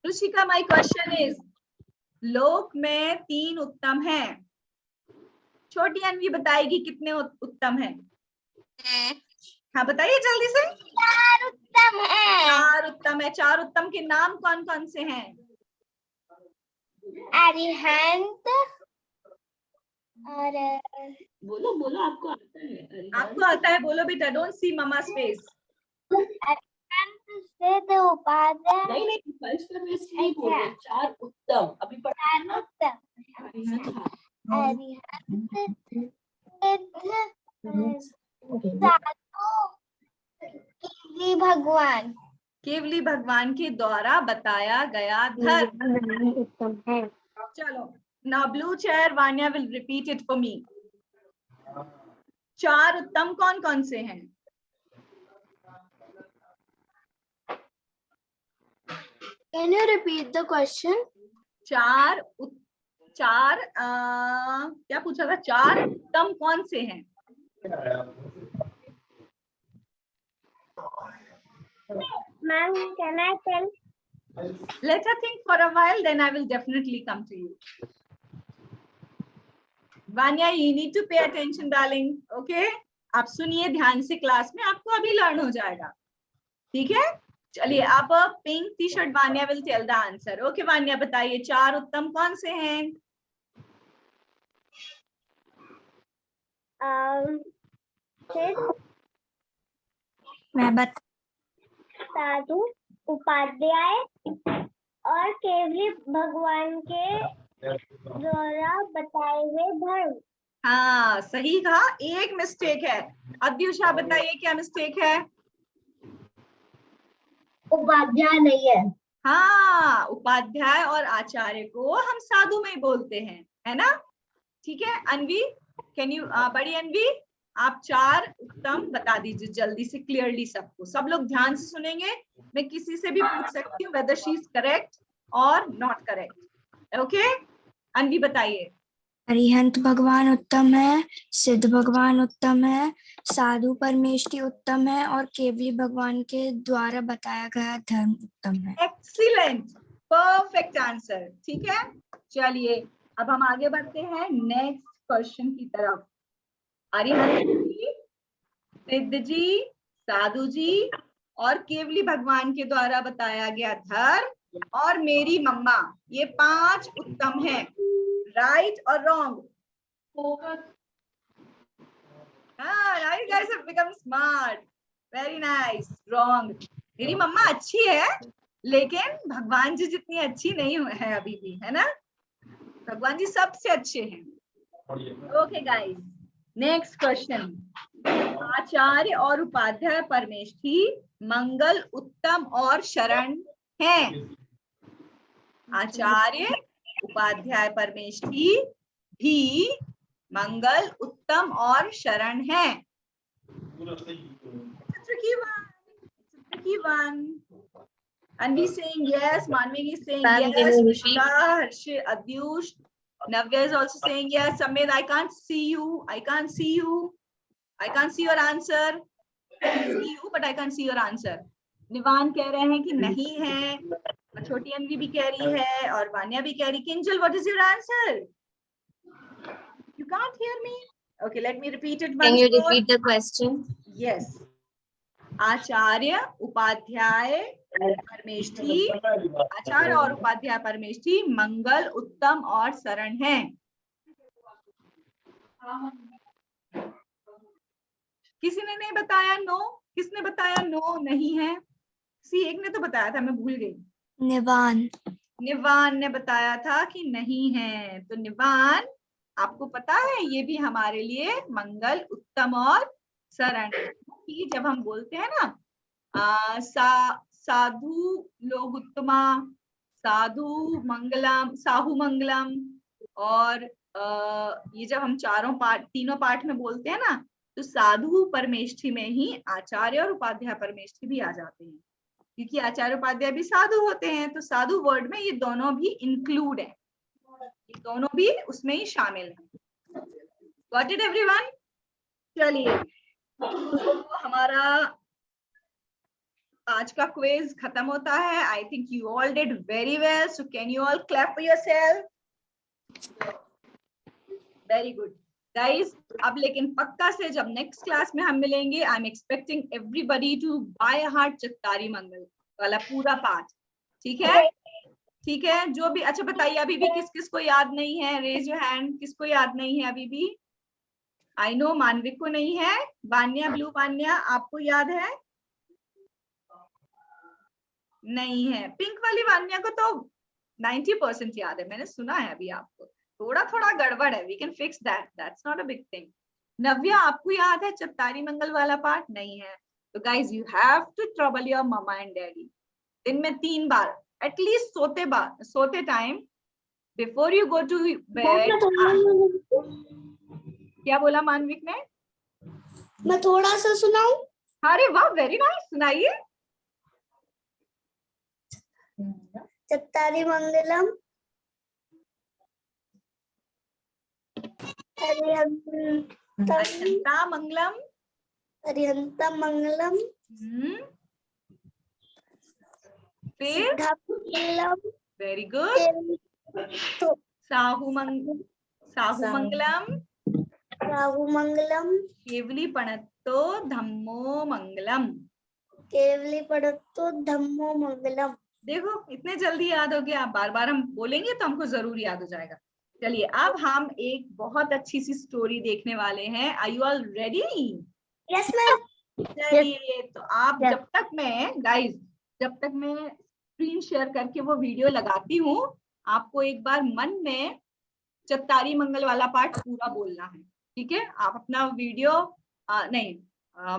Rushika, my question is, लोक में 3 उत्तम है. छोटी अनवी बताएगी कितने उत्तम है. हाँ बताइए जल्दी से. 4 उत्तम है. 4 उत्तम है. 4 उत्तम के नाम कौन कौन से हैं? अरिहंत और बोलो आपको आता है. आपको आता है, बोलो बेटा. डोंट सी ममा's face. अरिहंत सिद्ध उपाध्याय. नहीं फर्स्ट में नहीं बोल रहे. 4 उत्तम अभी पढ़ा. 4 उत्तम. अरिहंत सिद्ध केवली भगवान. केवली भगवान के द्वारा बताया गया धर्म उत्तम है. चलो, now blue chair Vanya will repeat it for me. 4 उत्तम कौन कौन से हैं? Can you repeat the question? 4 क्या पूछा था? 4 उत्तम कौन से हैं? Ma'am, can I tell? Let her think for a while, then I will definitely come to you. Vanya, you need to pay attention, darling. Okay? आप सुनिए ध्यान से क्लास में, आपको अभी लर्न हो जाएगा. ठीक है? चलिए अब pink T shirt Vanya will tell the answer. Okay Vanya बताइए 4 उत्तम कौन से हैं? मैं बता साधु, उपाध्याय और केवली भगवान के द्वारा बताए हुए धर्म. हाँ सही कहा. एक मिस्टेक है. अद्युषा बताइए क्या मिस्टेक है? उपाध्याय नहीं है. हाँ उपाध्याय और आचार्य को हम साधु में ही बोलते हैं, है ना? ठीक है. अनवी कैन यू बड़ी अनवी आप 4 उत्तम बता दीजिए जल्दी से क्लियरली सबको. सब लोग ध्यान से सुनेंगे. मैं किसी से भी पूछ सकती हूँ वेदर शी इज करेक्ट और नॉट करेक्ट. ओके अनवी बताइए. अरिहंत भगवान उत्तम है, सिद्ध भगवान उत्तम है, साधु परमेष्ठी उत्तम है और केवली भगवान के द्वारा बताया गया धर्म उत्तम है. Excellent, perfect answer. ठीक है. चलिए अब हम आगे बढ़ते हैं नेक्स्ट क्वेश्चन की तरफ. अरिहंत जी, सिद्ध जी, साधु जी और केवली भगवान के द्वारा बताया गया धर्म और मेरी मम्मा, ये 5 उत्तम हैं. राइट और रॉन्ग? हाँ, now you guys have become smart. Very nice. Wrong. मेरी मम्मा अच्छी है लेकिन भगवान जी जितनी अच्छी नहीं है अभी भी, है ना? भगवान जी सबसे अच्छे हैं. Okay guys, next question. आचार्य और उपाध्याय परमेष्ठी मंगल उत्तम और शरण हैं. आचार्य उपाध्याय परमेष्ठी भी मंगल उत्तम और शरण है. Tricky one. Anvi saying yes, Manvi is saying Ma'am, can yes, you repeat? Vishka, Harshi, Adyush, Navya is also saying yes. Samir, I can't see you. I can't see your answer. I see you, but I can't see your answer. निवान कह रहे हैं कि नहीं है, और छोटी अनवी भी कह रही है और वान्या भी कह रही. Kinjal, what is your answer? You can't hear me? Okay, let me repeat it once Can you more. repeat the question? Yes. आचार्य उपाध्याय परमेष्ठी, आचार्य और उपाध्याय परमेष्ठी मंगल उत्तम और शरण हैं. किसी ने नहीं बताया नो? किसने बताया नो नहीं है? एक ने तो बताया था, मैं भूल गई. निवान ने बताया था कि नहीं है. तो निवान, आपको पता है ये भी हमारे लिए मंगल उत्तम और शरण है. कि जब हम बोलते हैं ना साधु लोग उत्तमा, साधु मंगलम, साहु मंगलम, और ये जब हम तीनों पाठ में बोलते हैं ना, तो साधु परमेष्ठी में ही आचार्य और उपाध्याय परमेष्ठी भी आ जाते हैं, क्योंकि आचार्य उपाध्याय भी साधु होते हैं. तो साधु वर्ड में ये दोनों भी इंक्लूड है, ये दोनों भी उसमें ही शामिल है. Got it everyone? चलिए तो हमारा आज का क्विज खत्म होता है. I think you all did very well, so can you all clap for yourself? Very good guys. अब लेकिन पक्का से जब नेक्स्ट क्लास में हम मिलेंगे, I am expecting everybody to by heart चित्तारी मंगल वाला पूरा पाठ. ठीक है? ठीक है. जो भी अच्छा बताइए अभी भी किस किस को याद नहीं है? Raise your hand. किसको याद नहीं है अभी भी? आई नो मानविक को नहीं है. वान्या, ब्लू वान्या, आपको याद है? नहीं है. पिंक वाली वान्या को तो 90% याद है, मैंने सुना है. अभी आपको थोड़ा थोड़ा गड़बड़ है. We can fix that, that's not a big thing. Navya, आपको याद है चित्तारी मंगल वाला पार्ट? नहीं है. तो guys you have to trouble your mama and daddy दिन में 3 बार एटलीस्ट, सोते time before you go to bed. क्या बोला मानविक ने? मैं थोड़ा सा सुनाऊं? अरे वाह, वेरी नाइस. सुनाइए. चित्तारी मंगलम, अरिहंता मंगलम, अरिहंता मंगलम, फिर सिद्धामंगलम वेरी गुड, साहुमंगलम, राहुमंगलम केवली पणत्तो धम्मो मंगलम। केवली पड़तो धम्मो मंगलम। देखो इतने जल्दी याद हो गया, बार बार हम बोलेंगे तो हमको जरूर याद हो जाएगा। चलिए अब हम एक बहुत अच्छी सी स्टोरी देखने वाले हैं। Are you all ready? Yes ma'am. चलिए तो आप Yes. जब तक मैं स्क्रीन शेयर करके वो वीडियो लगाती हूँ, आपको एक बार मन में चत्तारी मंगल वाला पार्ट पूरा बोलना है, ठीक है? आप अपना वीडियो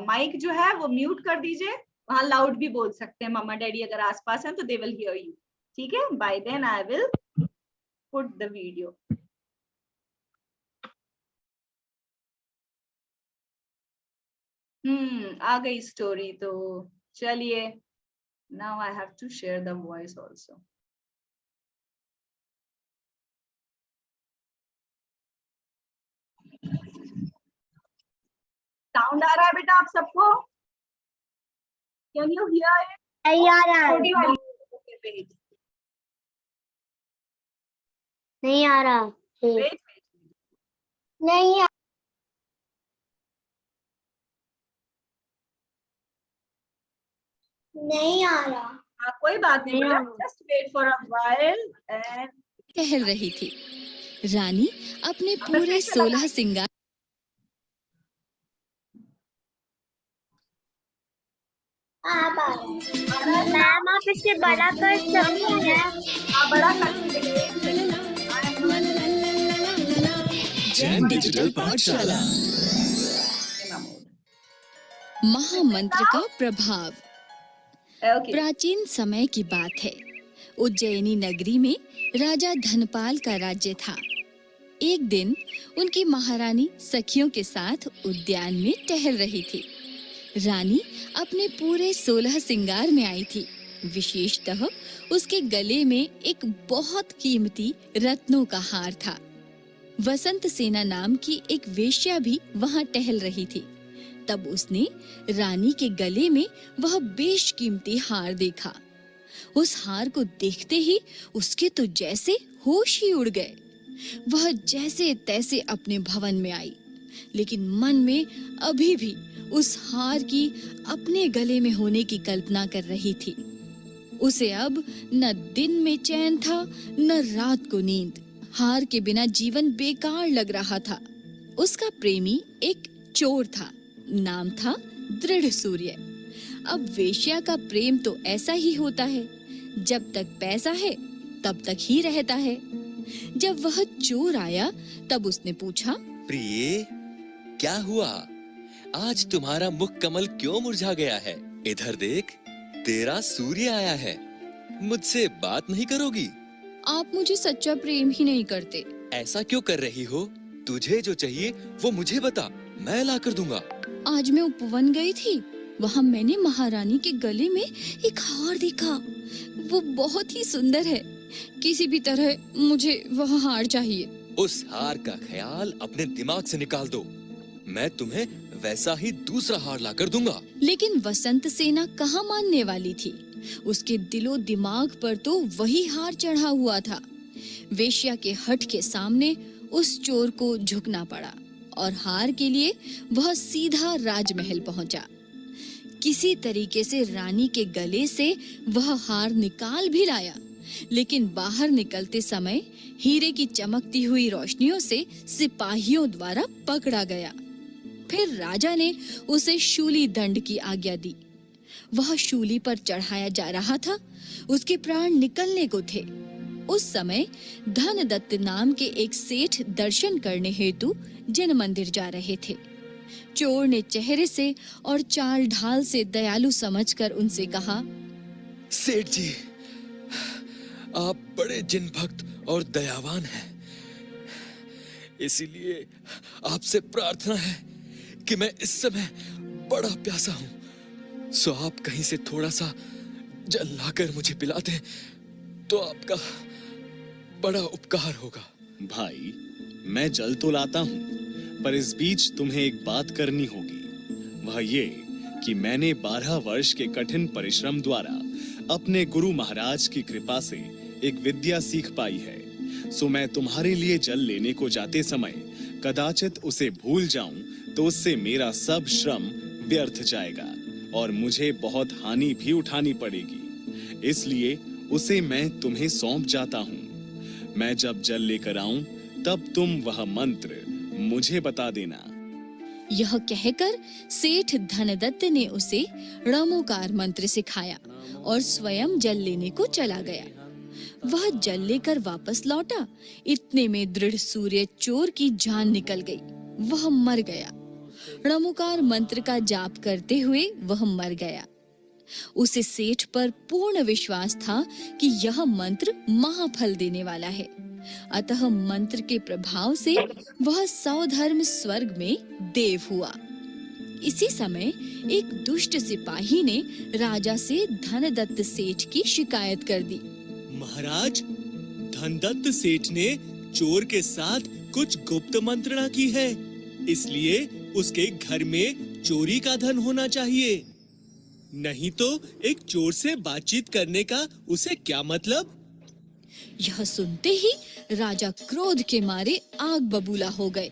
माइक जो है वो म्यूट कर दीजिए, वहां लाउड भी बोल सकते हैं। मम्मा डैडी अगर आसपास हैं तो दे विल हियर यू, ठीक है? Bye then I will put the video. आ गई स्टोरी तो चलिए, now I have to share the voice also. Sound आ रहा है बेटा आप सबको? Can you hear it? छोटी वाली नहीं आ रहा। वेट, नहीं आ नहीं आ रहा। कोई बात नहीं नहीं बेटा, आ रहा। Just wait for a while and टहल रही थी। रानी अपने फिर पूरे से 16 सिंगार मैम आप इसे बड़ा कर सकती हैं। बड़ा जैन डिजिटल पाठशाला। महामंत्र का प्रभाव। ओके, प्राचीन समय की बात है। उज्जैनी नगरी में राजा धनपाल का राज्य था। एक दिन उनकी महारानी सखियों के साथ उद्यान में टहल रही थी। रानी अपने पूरे 16 सिंगार में आई थी। विशेषतः उसके गले में एक बहुत कीमती रत्नों का हार था। वसंत सेना नाम की एक वेश्या भी वहां टहल रही थी। तब उसने रानी के गले में वह बेशकीमती हार देखा। उस हार को देखते ही उसके तो जैसे होश ही उड़ गए। वह जैसे तैसे अपने भवन में आई, लेकिन मन में अभी भी उस हार की अपने गले में होने की कल्पना कर रही थी। उसे अब न दिन में चैन था न रात को नींद। हार के बिना जीवन बेकार लग रहा था। उसका प्रेमी एक चोर था, नाम था दृढ़ सूर्य। अब वेश्या का प्रेम तो ऐसा ही होता है, जब तक पैसा है तब तक ही रहता है। जब वह चोर आया तब उसने पूछा, प्रिय, क्या हुआ? आज तुम्हारा मुख कमल क्यों मुरझा गया है? इधर देख, तेरा सूर्य आया है। मुझसे बात नहीं करोगी? आप मुझे सच्चा प्रेम ही नहीं करते। ऐसा क्यों कर रही हो? तुझे जो चाहिए वो मुझे बता, मैं ला कर दूंगा। आज मैं उपवन गई थी, वहाँ मैंने महारानी के गले में एक हार देखा। वो बहुत ही सुंदर है। किसी भी तरह मुझे वह हार चाहिए। उस हार का ख्याल अपने दिमाग से निकाल दो। मैं तुम्हें वैसा ही दूसरा हार ला कर दूंगा। लेकिन वसंत सेना कहाँ मानने वाली थी। उसके दिलो दिमाग पर तो वही हार चढ़ा हुआ था। वेश्या के हठ के सामने उस चोर को झुकना पड़ा और हार के लिए वह सीधा राजमहल पहुंचा। किसी तरीके से रानी के गले से वह हार निकाल भी लाया, लेकिन बाहर निकलते समय हीरे की चमकती हुई रोशनियों से सिपाहियों द्वारा पकड़ा गया। फिर राजा ने उसे शूली दंड की आज्ञा दी। वह शूली पर चढ़ाया जा रहा था। उसके प्राण निकलने को थे। उस समय धनदत्त नाम के एक सेठ दर्शन करने हेतु जन मंदिर जा रहे थे। चोर ने चेहरे से और चाल ढाल से दयालु समझकर उनसे कहा, सेठ जी, आप बड़े जिन भक्त और दयावान हैं। इसीलिए आपसे प्रार्थना है कि मैं इस समय बड़ा प्यासा हूँ। सो आप कहीं से थोड़ा सा जल लाकर मुझे पिला दें तो आपका बड़ा उपकार होगा। भाई, मैं जल तो लाता हूँ, पर इस बीच तुम्हें एक बात करनी होगी। वह ये कि मैंने 12 वर्ष के कठिन परिश्रम द्वारा अपने गुरु महाराज की कृपा से एक विद्या सीख पाई है, सो मैं तुम्हारे लिए जल लेने को जाते समय कदाचित उसे भूल जाऊं तो उससे मेरा सब श्रम व्यर्थ जाएगा और मुझे बहुत हानि भी उठानी पड़ेगी। इसलिए उसे मैं तुम्हें सौंप जाता हूँ। मैं जब जल लेकर आऊं तब तुम वह मंत्र मुझे बता देना। यह कहकर सेठ धनदत्त ने उसे णमोकार मंत्र सिखाया और स्वयं जल लेने को चला गया। वह जल लेकर वापस लौटा, इतने में दृढ़ सूर्य चोर की जान निकल गई। वह मर गया। णमोकार मंत्र का जाप करते हुए वह मर गया। उसे सेठ पर पूर्ण विश्वास था कि यह मंत्र महाफल देने वाला है, अतः मंत्र के प्रभाव से वह सौधर्म स्वर्ग में देव हुआ। इसी समय एक दुष्ट सिपाही ने राजा से धनदत्त सेठ की शिकायत कर दी। महाराज, धनदत्त सेठ ने चोर के साथ कुछ गुप्त मंत्रणा की है, इसलिए उसके घर में चोरी का धन होना चाहिए। नहीं तो एक चोर से बातचीत करने का उसे क्या मतलब? यह सुनते ही राजा क्रोध के मारे आग बबूला हो गए।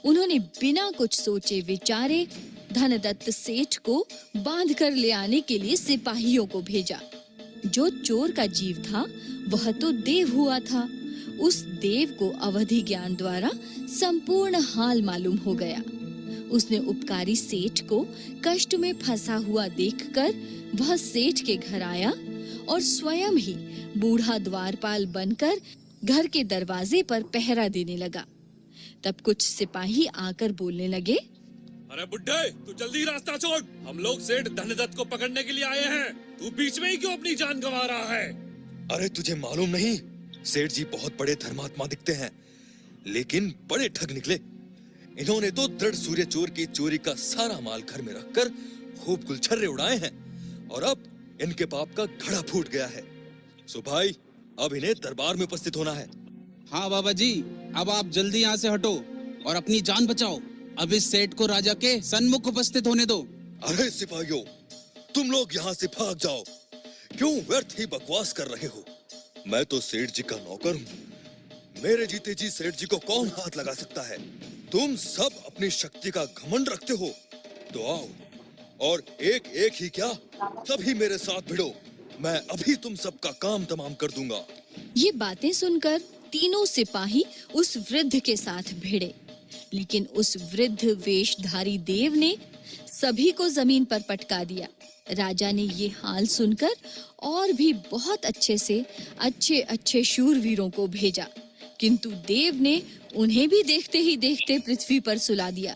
उन्होंने बिना कुछ सोचे विचारे धनदत्त सेठ को बांध कर ले आने के लिए सिपाहियों को भेजा। जो चोर का जीव था वह तो देव हुआ था। उस देव को अवधि ज्ञान द्वारा संपूर्ण हाल मालूम हो गया। उसने उपकारी सेठ को कष्ट में फंसा हुआ देखकर वह सेठ के घर आया और स्वयं ही बूढ़ा द्वारपाल बनकर घर के दरवाजे पर पहरा देने लगा। तब कुछ सिपाही आकर बोलने लगे, अरे बुड्ढे, तू जल्दी रास्ता छोड़, हम लोग सेठ धनदत्त को पकड़ने के लिए आए हैं। तू बीच में ही क्यों अपनी जान गंवा रहा है? अरे तुझे मालूम नहीं, सेठ जी बहुत बड़े धर्मात्मा दिखते हैं, लेकिन बड़े ठग निकले। इन्होंने तो दृढ़ सूर्य चोर की चोरी का सारा माल घर में रखकर खूब गुलछर्रे उड़ाए हैं और अब इनके पाप का घड़ा फूट गया है। सो भाई, अब इन्हें दरबार में उपस्थित होना है। हाँ बाबा जी, अब आप जल्दी यहाँ से हटो और अपनी जान बचाओ। अब इस सेठ को राजा के सन्मुख उपस्थित होने दो। अरे सिपाहियों, तुम लोग यहाँ से भाग जाओ। क्यों व्यर्थ ही बकवास कर रहे हो? मैं तो सेठ जी का नौकर हूँ। मेरे जीते जी सेठ जी को कौन हाथ लगा सकता है? तुम सब अपनी शक्ति का घमंड रखते हो, तो आओ और एक एक ही क्या, सभी मेरे साथ भिड़ो। मैं अभी तुम सबका काम तमाम कर दूंगा। ये बातें सुनकर तीनों सिपाही उस वृद्ध के साथ भिड़े, लेकिन उस वृद्ध वेशधारी देव ने सभी को जमीन पर पटका दिया। राजा ने ये हाल सुनकर और भी बहुत अच्छे से अच्छे शूरवीरों को भेजा, किंतु देव ने उन्हें भी देखते ही देखते पृथ्वी पर सुला दिया।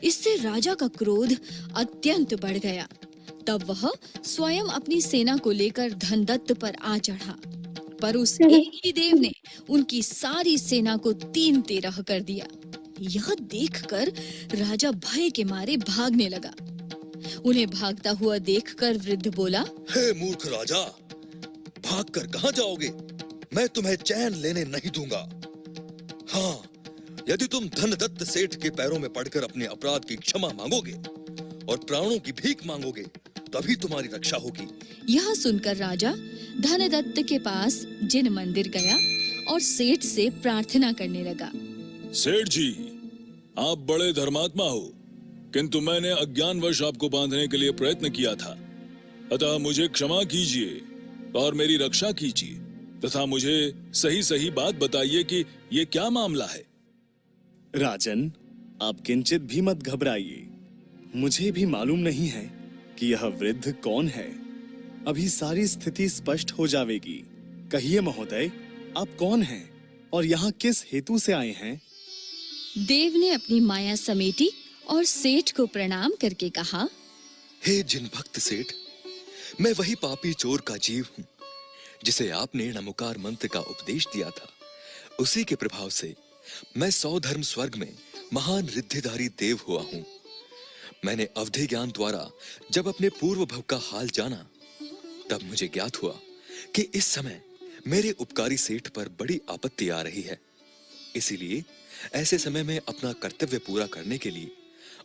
इससे राजा का क्रोध अत्यंत बढ़ गया। तब वह स्वयं अपनी सेना को लेकर धनदत्त पर आ चढ़ा, पर उस एक ही देव ने उनकी सारी सेना को 3-13 कर दिया। यह देखकर राजा भय के मारे भागने लगा। उन्हें भागता हुआ देखकर वृद्ध बोला, हे मूर्ख राजा, भागकर कहाँ जाओगे? मैं तुम्हें चैन लेने नहीं दूंगा। हाँ, यदि तुम धनदत्त सेठ के पैरों में पड़कर अपने अपराध की क्षमा मांगोगे और प्राणों की भीख मांगोगे, तभी तुम्हारी रक्षा होगी। यह सुनकर राजा धनदत्त के पास जिन मंदिर गया और सेठ से प्रार्थना करने लगा। सेठ जी, आप बड़े धर्मात्मा हो, किंतु मैंने अज्ञानवश आपको बांधने के लिए प्रयत्न किया था, अतः मुझे क्षमा कीजिए और मेरी रक्षा कीजिए तथा मुझे सही सही बात बताइए कि ये क्या मामला है। राजन, आप किंचित भी मत घबराइए। मुझे भी मालूम नहीं है कि यह वृद्ध कौन है। अभी सारी स्थिति स्पष्ट हो जाएगी। कहिए महोदय, आप कौन हैं और यहाँ किस हेतु से आए हैं? देव ने अपनी माया समेटी और सेठ को प्रणाम करके कहा, हे जिन भक्त सेठ, मैं वही पापी चोर का जीव हूँ जिसे आपने नमोकार मंत्र का उपदेश दिया था। उसी के प्रभाव से मैं सौधर्म स्वर्ग में महान रिद्धिधारी देव हुआ हूँ। मैंने अवधि ज्ञान द्वारा जब अपने पूर्व भव का हाल जाना, तब मुझे ज्ञात हुआ कि इस समय मेरे उपकारी सेठ पर बड़ी आपत्ति आ रही है। इसीलिए ऐसे समय में अपना कर्तव्य पूरा करने के लिए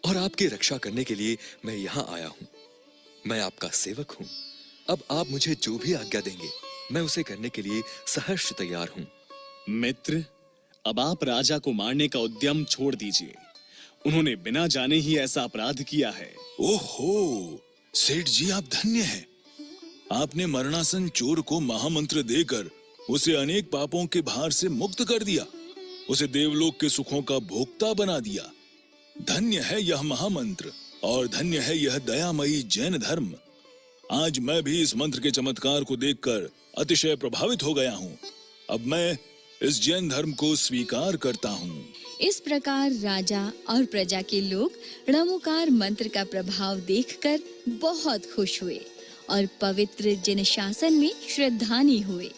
और आपकी रक्षा करने के लिए मैं यहाँ आया हूँ। मैं आपका सेवक हूँ अब आप मुझे जो भी आज्ञा देंगे मैं उसे करने के लिए सहर्ष तैयार हूँ। मित्र, अब आप राजा को मारने का उद्यम छोड़ दीजिए। उन्होंने बिना जाने ही ऐसा अपराध किया है। ओहो, सेठ जी आप धन्य हैं। आपने मरणासन चोर को महामंत्र देकर उसे अनेक पापों के भार से मुक्त कर दिया, उसे देवलोक के सुखों का भोक्ता बना दिया। धन्य है यह महामंत्र और धन्य है यह दयामयी जैन धर्म। आज मैं भी इस मंत्र के चमत्कार को देखकर अतिशय प्रभावित हो गया हूँ। अब मैं इस जैन धर्म को स्वीकार करता हूँ। इस प्रकार राजा और प्रजा के लोग णमोकार मंत्र का प्रभाव देखकर बहुत खुश हुए और पवित्र जिन शासन में श्रद्धानी हुए।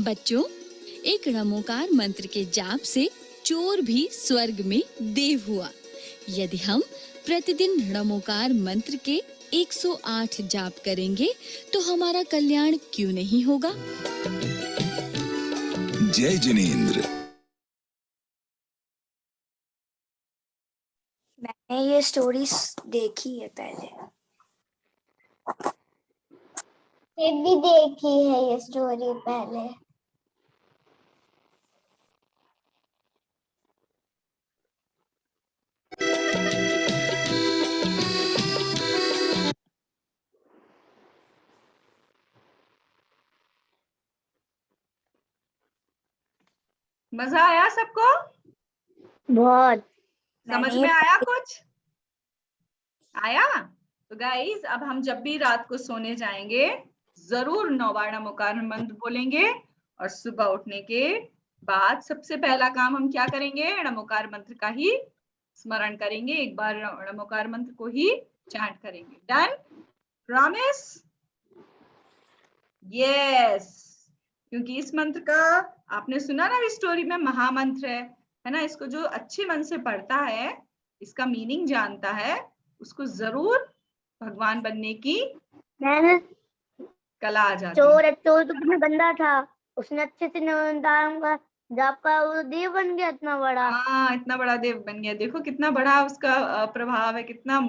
बच्चों, एक णमोकार मंत्र के जाप से चोर भी स्वर्ग में देव हुआ। यदि हम प्रतिदिन णमोकार मंत्र के 108 जाप करेंगे तो हमारा कल्याण क्यों नहीं होगा? जय जिनेंद्र। मैंने ये स्टोरी देखी है पहले। ये भी देखी है ये स्टोरी पहले। मजा आया सबको? बहुत। समझ में आया कुछ? आया? तो गाइस, अब हम जब भी रात को सोने जाएंगे जरूर 9 बार णमोकार मंत्र बोलेंगे और सुबह उठने के बाद सबसे पहला काम हम क्या करेंगे? णमोकार मंत्र का ही स्मरण करेंगे। एक बार णमोकार मंत्र को ही चैंट करेंगे। डन? प्रॉमिस? यस। क्योंकि इस मंत्र का आपने सुना ना, इस स्टोरी में महामंत्र है ना। इसको जो अच्छे मन से पढ़ता है, इसका मीनिंग जानता है, उसको जरूर भगवान बनने की कला आ जाती है। चोर तो कितना गंदा था, उसने अच्छे से णमोकार का जाप का वो देव बन गया इतना बड़ा। हाँ, इतना बड़ा देव बन गया। देखो कितना बड़ा उसका प्रभाव है, कितना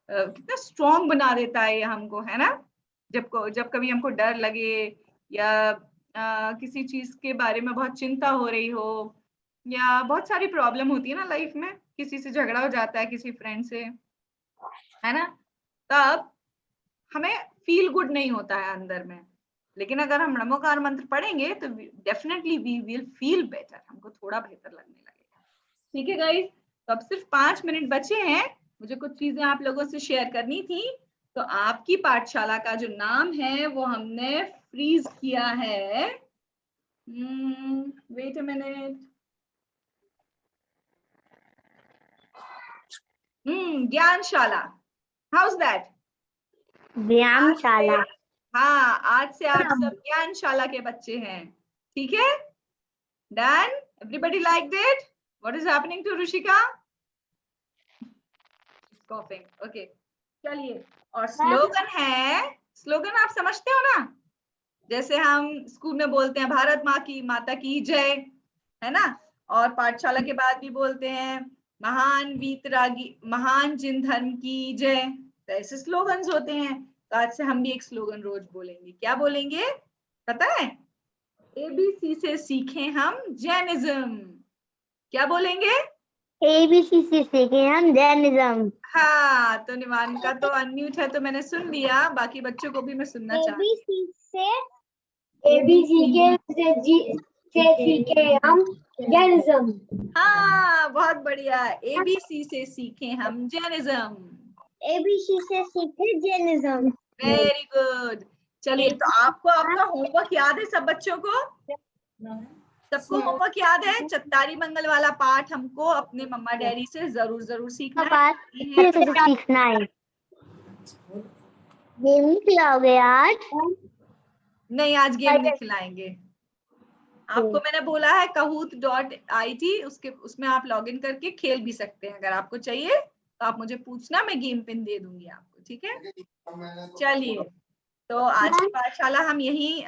कितना स्ट्रॉन्ग बना देता है ये हमको, है ना। जब कभी हमको डर लगे या किसी चीज के बारे में बहुत चिंता हो रही हो या बहुत सारी प्रॉब्लम होती है ना लाइफ में, किसी से झगड़ा हो जाता है, किसी फ्रेंड से, है ना, तब हमें फील गुड नहीं होता है अंदर में। लेकिन अगर हम णमोकार मंत्र पढ़ेंगे तो definitely we will feel better, हमको थोड़ा बेहतर लगने लगेगा। ठीक है गाइस, तो अब सिर्फ 5 मिनट बचे हैं। मुझे कुछ चीजें आप लोगों से शेयर करनी थी। तो आपकी पाठशाला का जो नाम है वो हमने फ्रीज किया है। Wait a minute. ज्ञानशाला, हाउ इज दैट? व्यायामशाला। हाँ, आज से आप सब ज्ञानशाला के बच्चे हैं। ठीक है? Done? Everybody like it? What is happening to Rishika? Coughing. Okay, चलिए। और स्लोगन है, स्लोगन आप समझते हो ना, जैसे हम स्कूल में बोलते हैं भारत माता की जय, है ना, और पाठशाला के बाद भी बोलते हैं महान वीतरागी महान जिन धर्म की जय। तो ऐसे स्लोगन्स होते हैं। तो आज से हम भी एक स्लोगन रोज बोलेंगे। क्या बोलेंगे पता है? ABC से सीखें हम जैनिज्म। क्या बोलेंगे? ABC से सीखे हम जैनिज्म। हाँ, तो निवान का तो अनम्यूट है तो मैंने सुन लिया, बाकी बच्चों को भी मैं सुनना चाहती ABC से सीखे हम जैनिज्म। हाँ, बहुत बढ़िया। ABC से सीखें हम जैनिज्म। ABC से सीखे जैनिज्म। Very good. चलिए, तो आपको आपका होमवर्क याद है सब बच्चों को? सबको होमवर्क याद है? चत्तारी मंगल वाला पाठ हमको अपने मम्मा डैडी से जरूर सीखना है। सीखना है। गेम खिलाओगे आज? नहीं, आज गेम नहीं खिलाएंगे। आपको मैंने बोला है kahoot.it, उसमें आप लॉगिन करके खेल भी सकते हैं। अगर आपको चाहिए तो आप मुझे पूछना, मैं गेम पिन दे दूंगी आपको। ठीक है? चलिए, तो आज की पाठशाला हम यही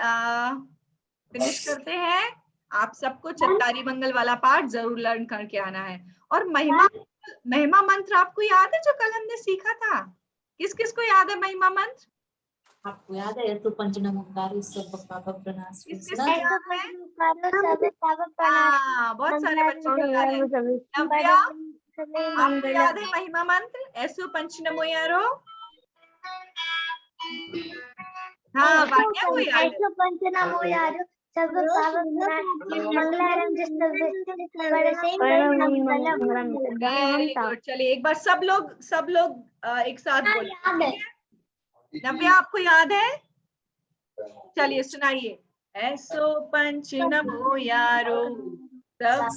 फिनिश करते हैं। आप सबको चत्तारी मंगल वाला पाठ जरूर लर्न करके आना है। और महिमा मंत्र आपको याद है जो कल हमने सीखा था? किस किस को याद है महिमा मंत्र? आपको याद है तो पंचनमोकार सब पापा प्रणाम किसके सुना याद है? हाँ, बहुत सारे बच्चों को याद है। नव्या, आपको याद है महिमा मंत्र ऐसो पंचनमो यारो? हाँ वान्या को याद है। पंचनामो यार सब वेरी गुड। चलिए एक बार सब लोग एक साथ बोले। नव्या आपको याद है? चलिए सुनाइए। ऐसो पंचनमो यारो सब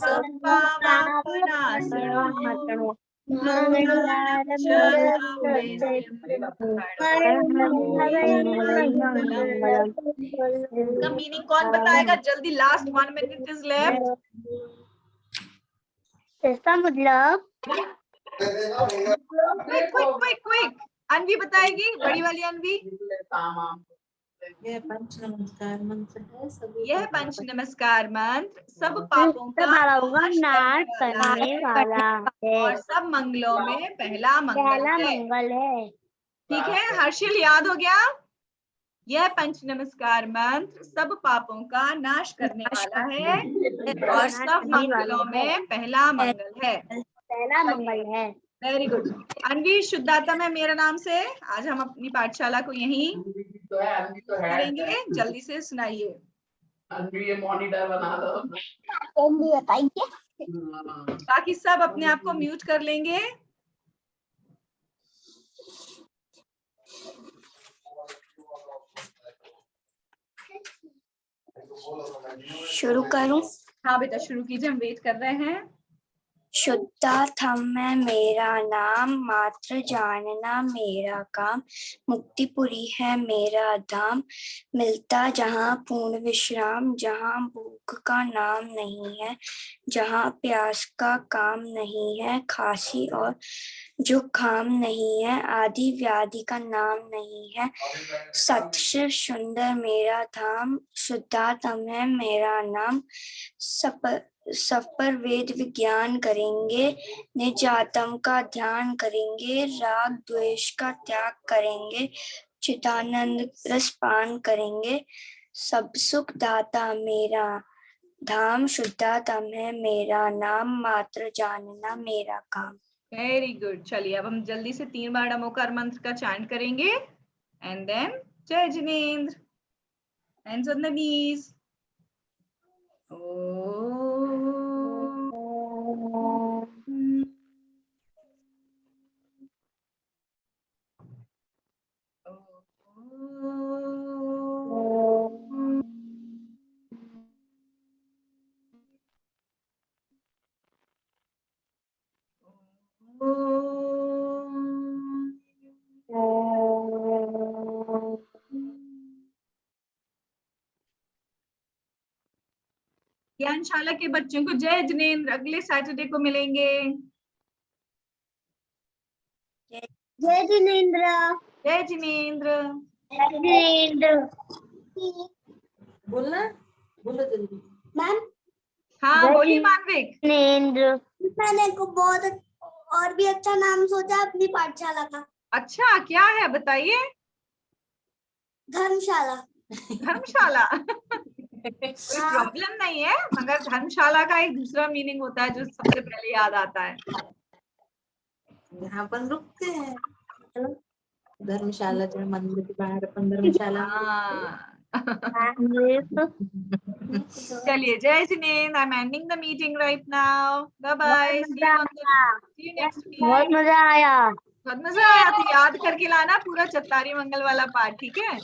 पापनाशनो इसका मीनिंग कौन बताएगा जल्दी? Last 1 minute is left. इसका मतलब क्विक अनवी बताएगी, बड़ी वाली अनवी। यह पंचनमस्कार मंत्र है सभी यह पंच नमस्कार मंत्र सब पापों का नाश करने वाला है और सब मंगलों में पहला मंगल है। ठीक है, हर्षिल याद हो गया? यह पंच नमस्कार मंत्र सब पापों का नाश करने वाला है और सब मंगलों में पहला मंगल है। पहला मंगल है। Very good. अनवी शुद्धातम है मेरा नाम से। आज हम अपनी पाठशाला को यहीं करेंगे। जल्दी से सुनाइए। मॉनिटर बना दो। बाकी सब अपने आप को म्यूट कर लेंगे। शुरू करूं? हाँ बेटा शुरू कीजिए, हम वेट कर रहे हैं। शुद्धातम है मेरा नाम, मात्र जानना मेरा काम, मुक्तिपुरी है मेरा धाम, मिलता जहाँ पूर्ण विश्राम, जहाँ भूख का नाम नहीं है, जहाँ प्यास का काम नहीं है, खांसी और जुकाम नहीं है, आदि व्याधि का नाम नहीं है, सत्शिव सुंदर मेरा धाम, शुद्धातम है मेरा नाम, सब पर वेद विज्ञान करेंगे, निजातम का ध्यान करेंगे, राग द्वेष का त्याग करेंगे, चिदानंद रस पान करेंगे, सब सुख दाता मेरा धाम, शुद्धातम है मेरा नाम, मात्र जानना मेरा काम। Very good. चलिए अब हम जल्दी से 3 बार नमोकार मंत्र का चैंट करेंगे एंड देन जय जिनेंद्र। Hands on the knees. ज्ञानशाला के बच्चों को जय जिनेंद्र। अगले सैटरडे को मिलेंगे। जय जिनेंद्र। जय जिनेंद्र। जय जिनेंद्र। बोलना, बोलो जल्दी। मैम हाँ बोलिए मानविक। जिनेंद्र। मैंने को बहुत और भी अच्छा नाम सोचा अपनी पाठशाला का। अच्छा क्या है बताइए? धर्मशाला। धर्मशाला कोई प्रॉब्लम नहीं है, मगर धर्मशाला का एक दूसरा मीनिंग होता है जो सबसे पहले याद आता है। यहाँ अपन रुकते हैं। चलो धर्मशाला जो मंदिर के बाहर अपन धर्मशाला। चलिए जय जिनेंद्र। I am ending the meeting right now. Bye bye. See you next week. बहुत मजा आया। बहुत मजा आया। तो याद करके लाना पूरा चत्तारी मंगल वाला पार्ट, ठीक है?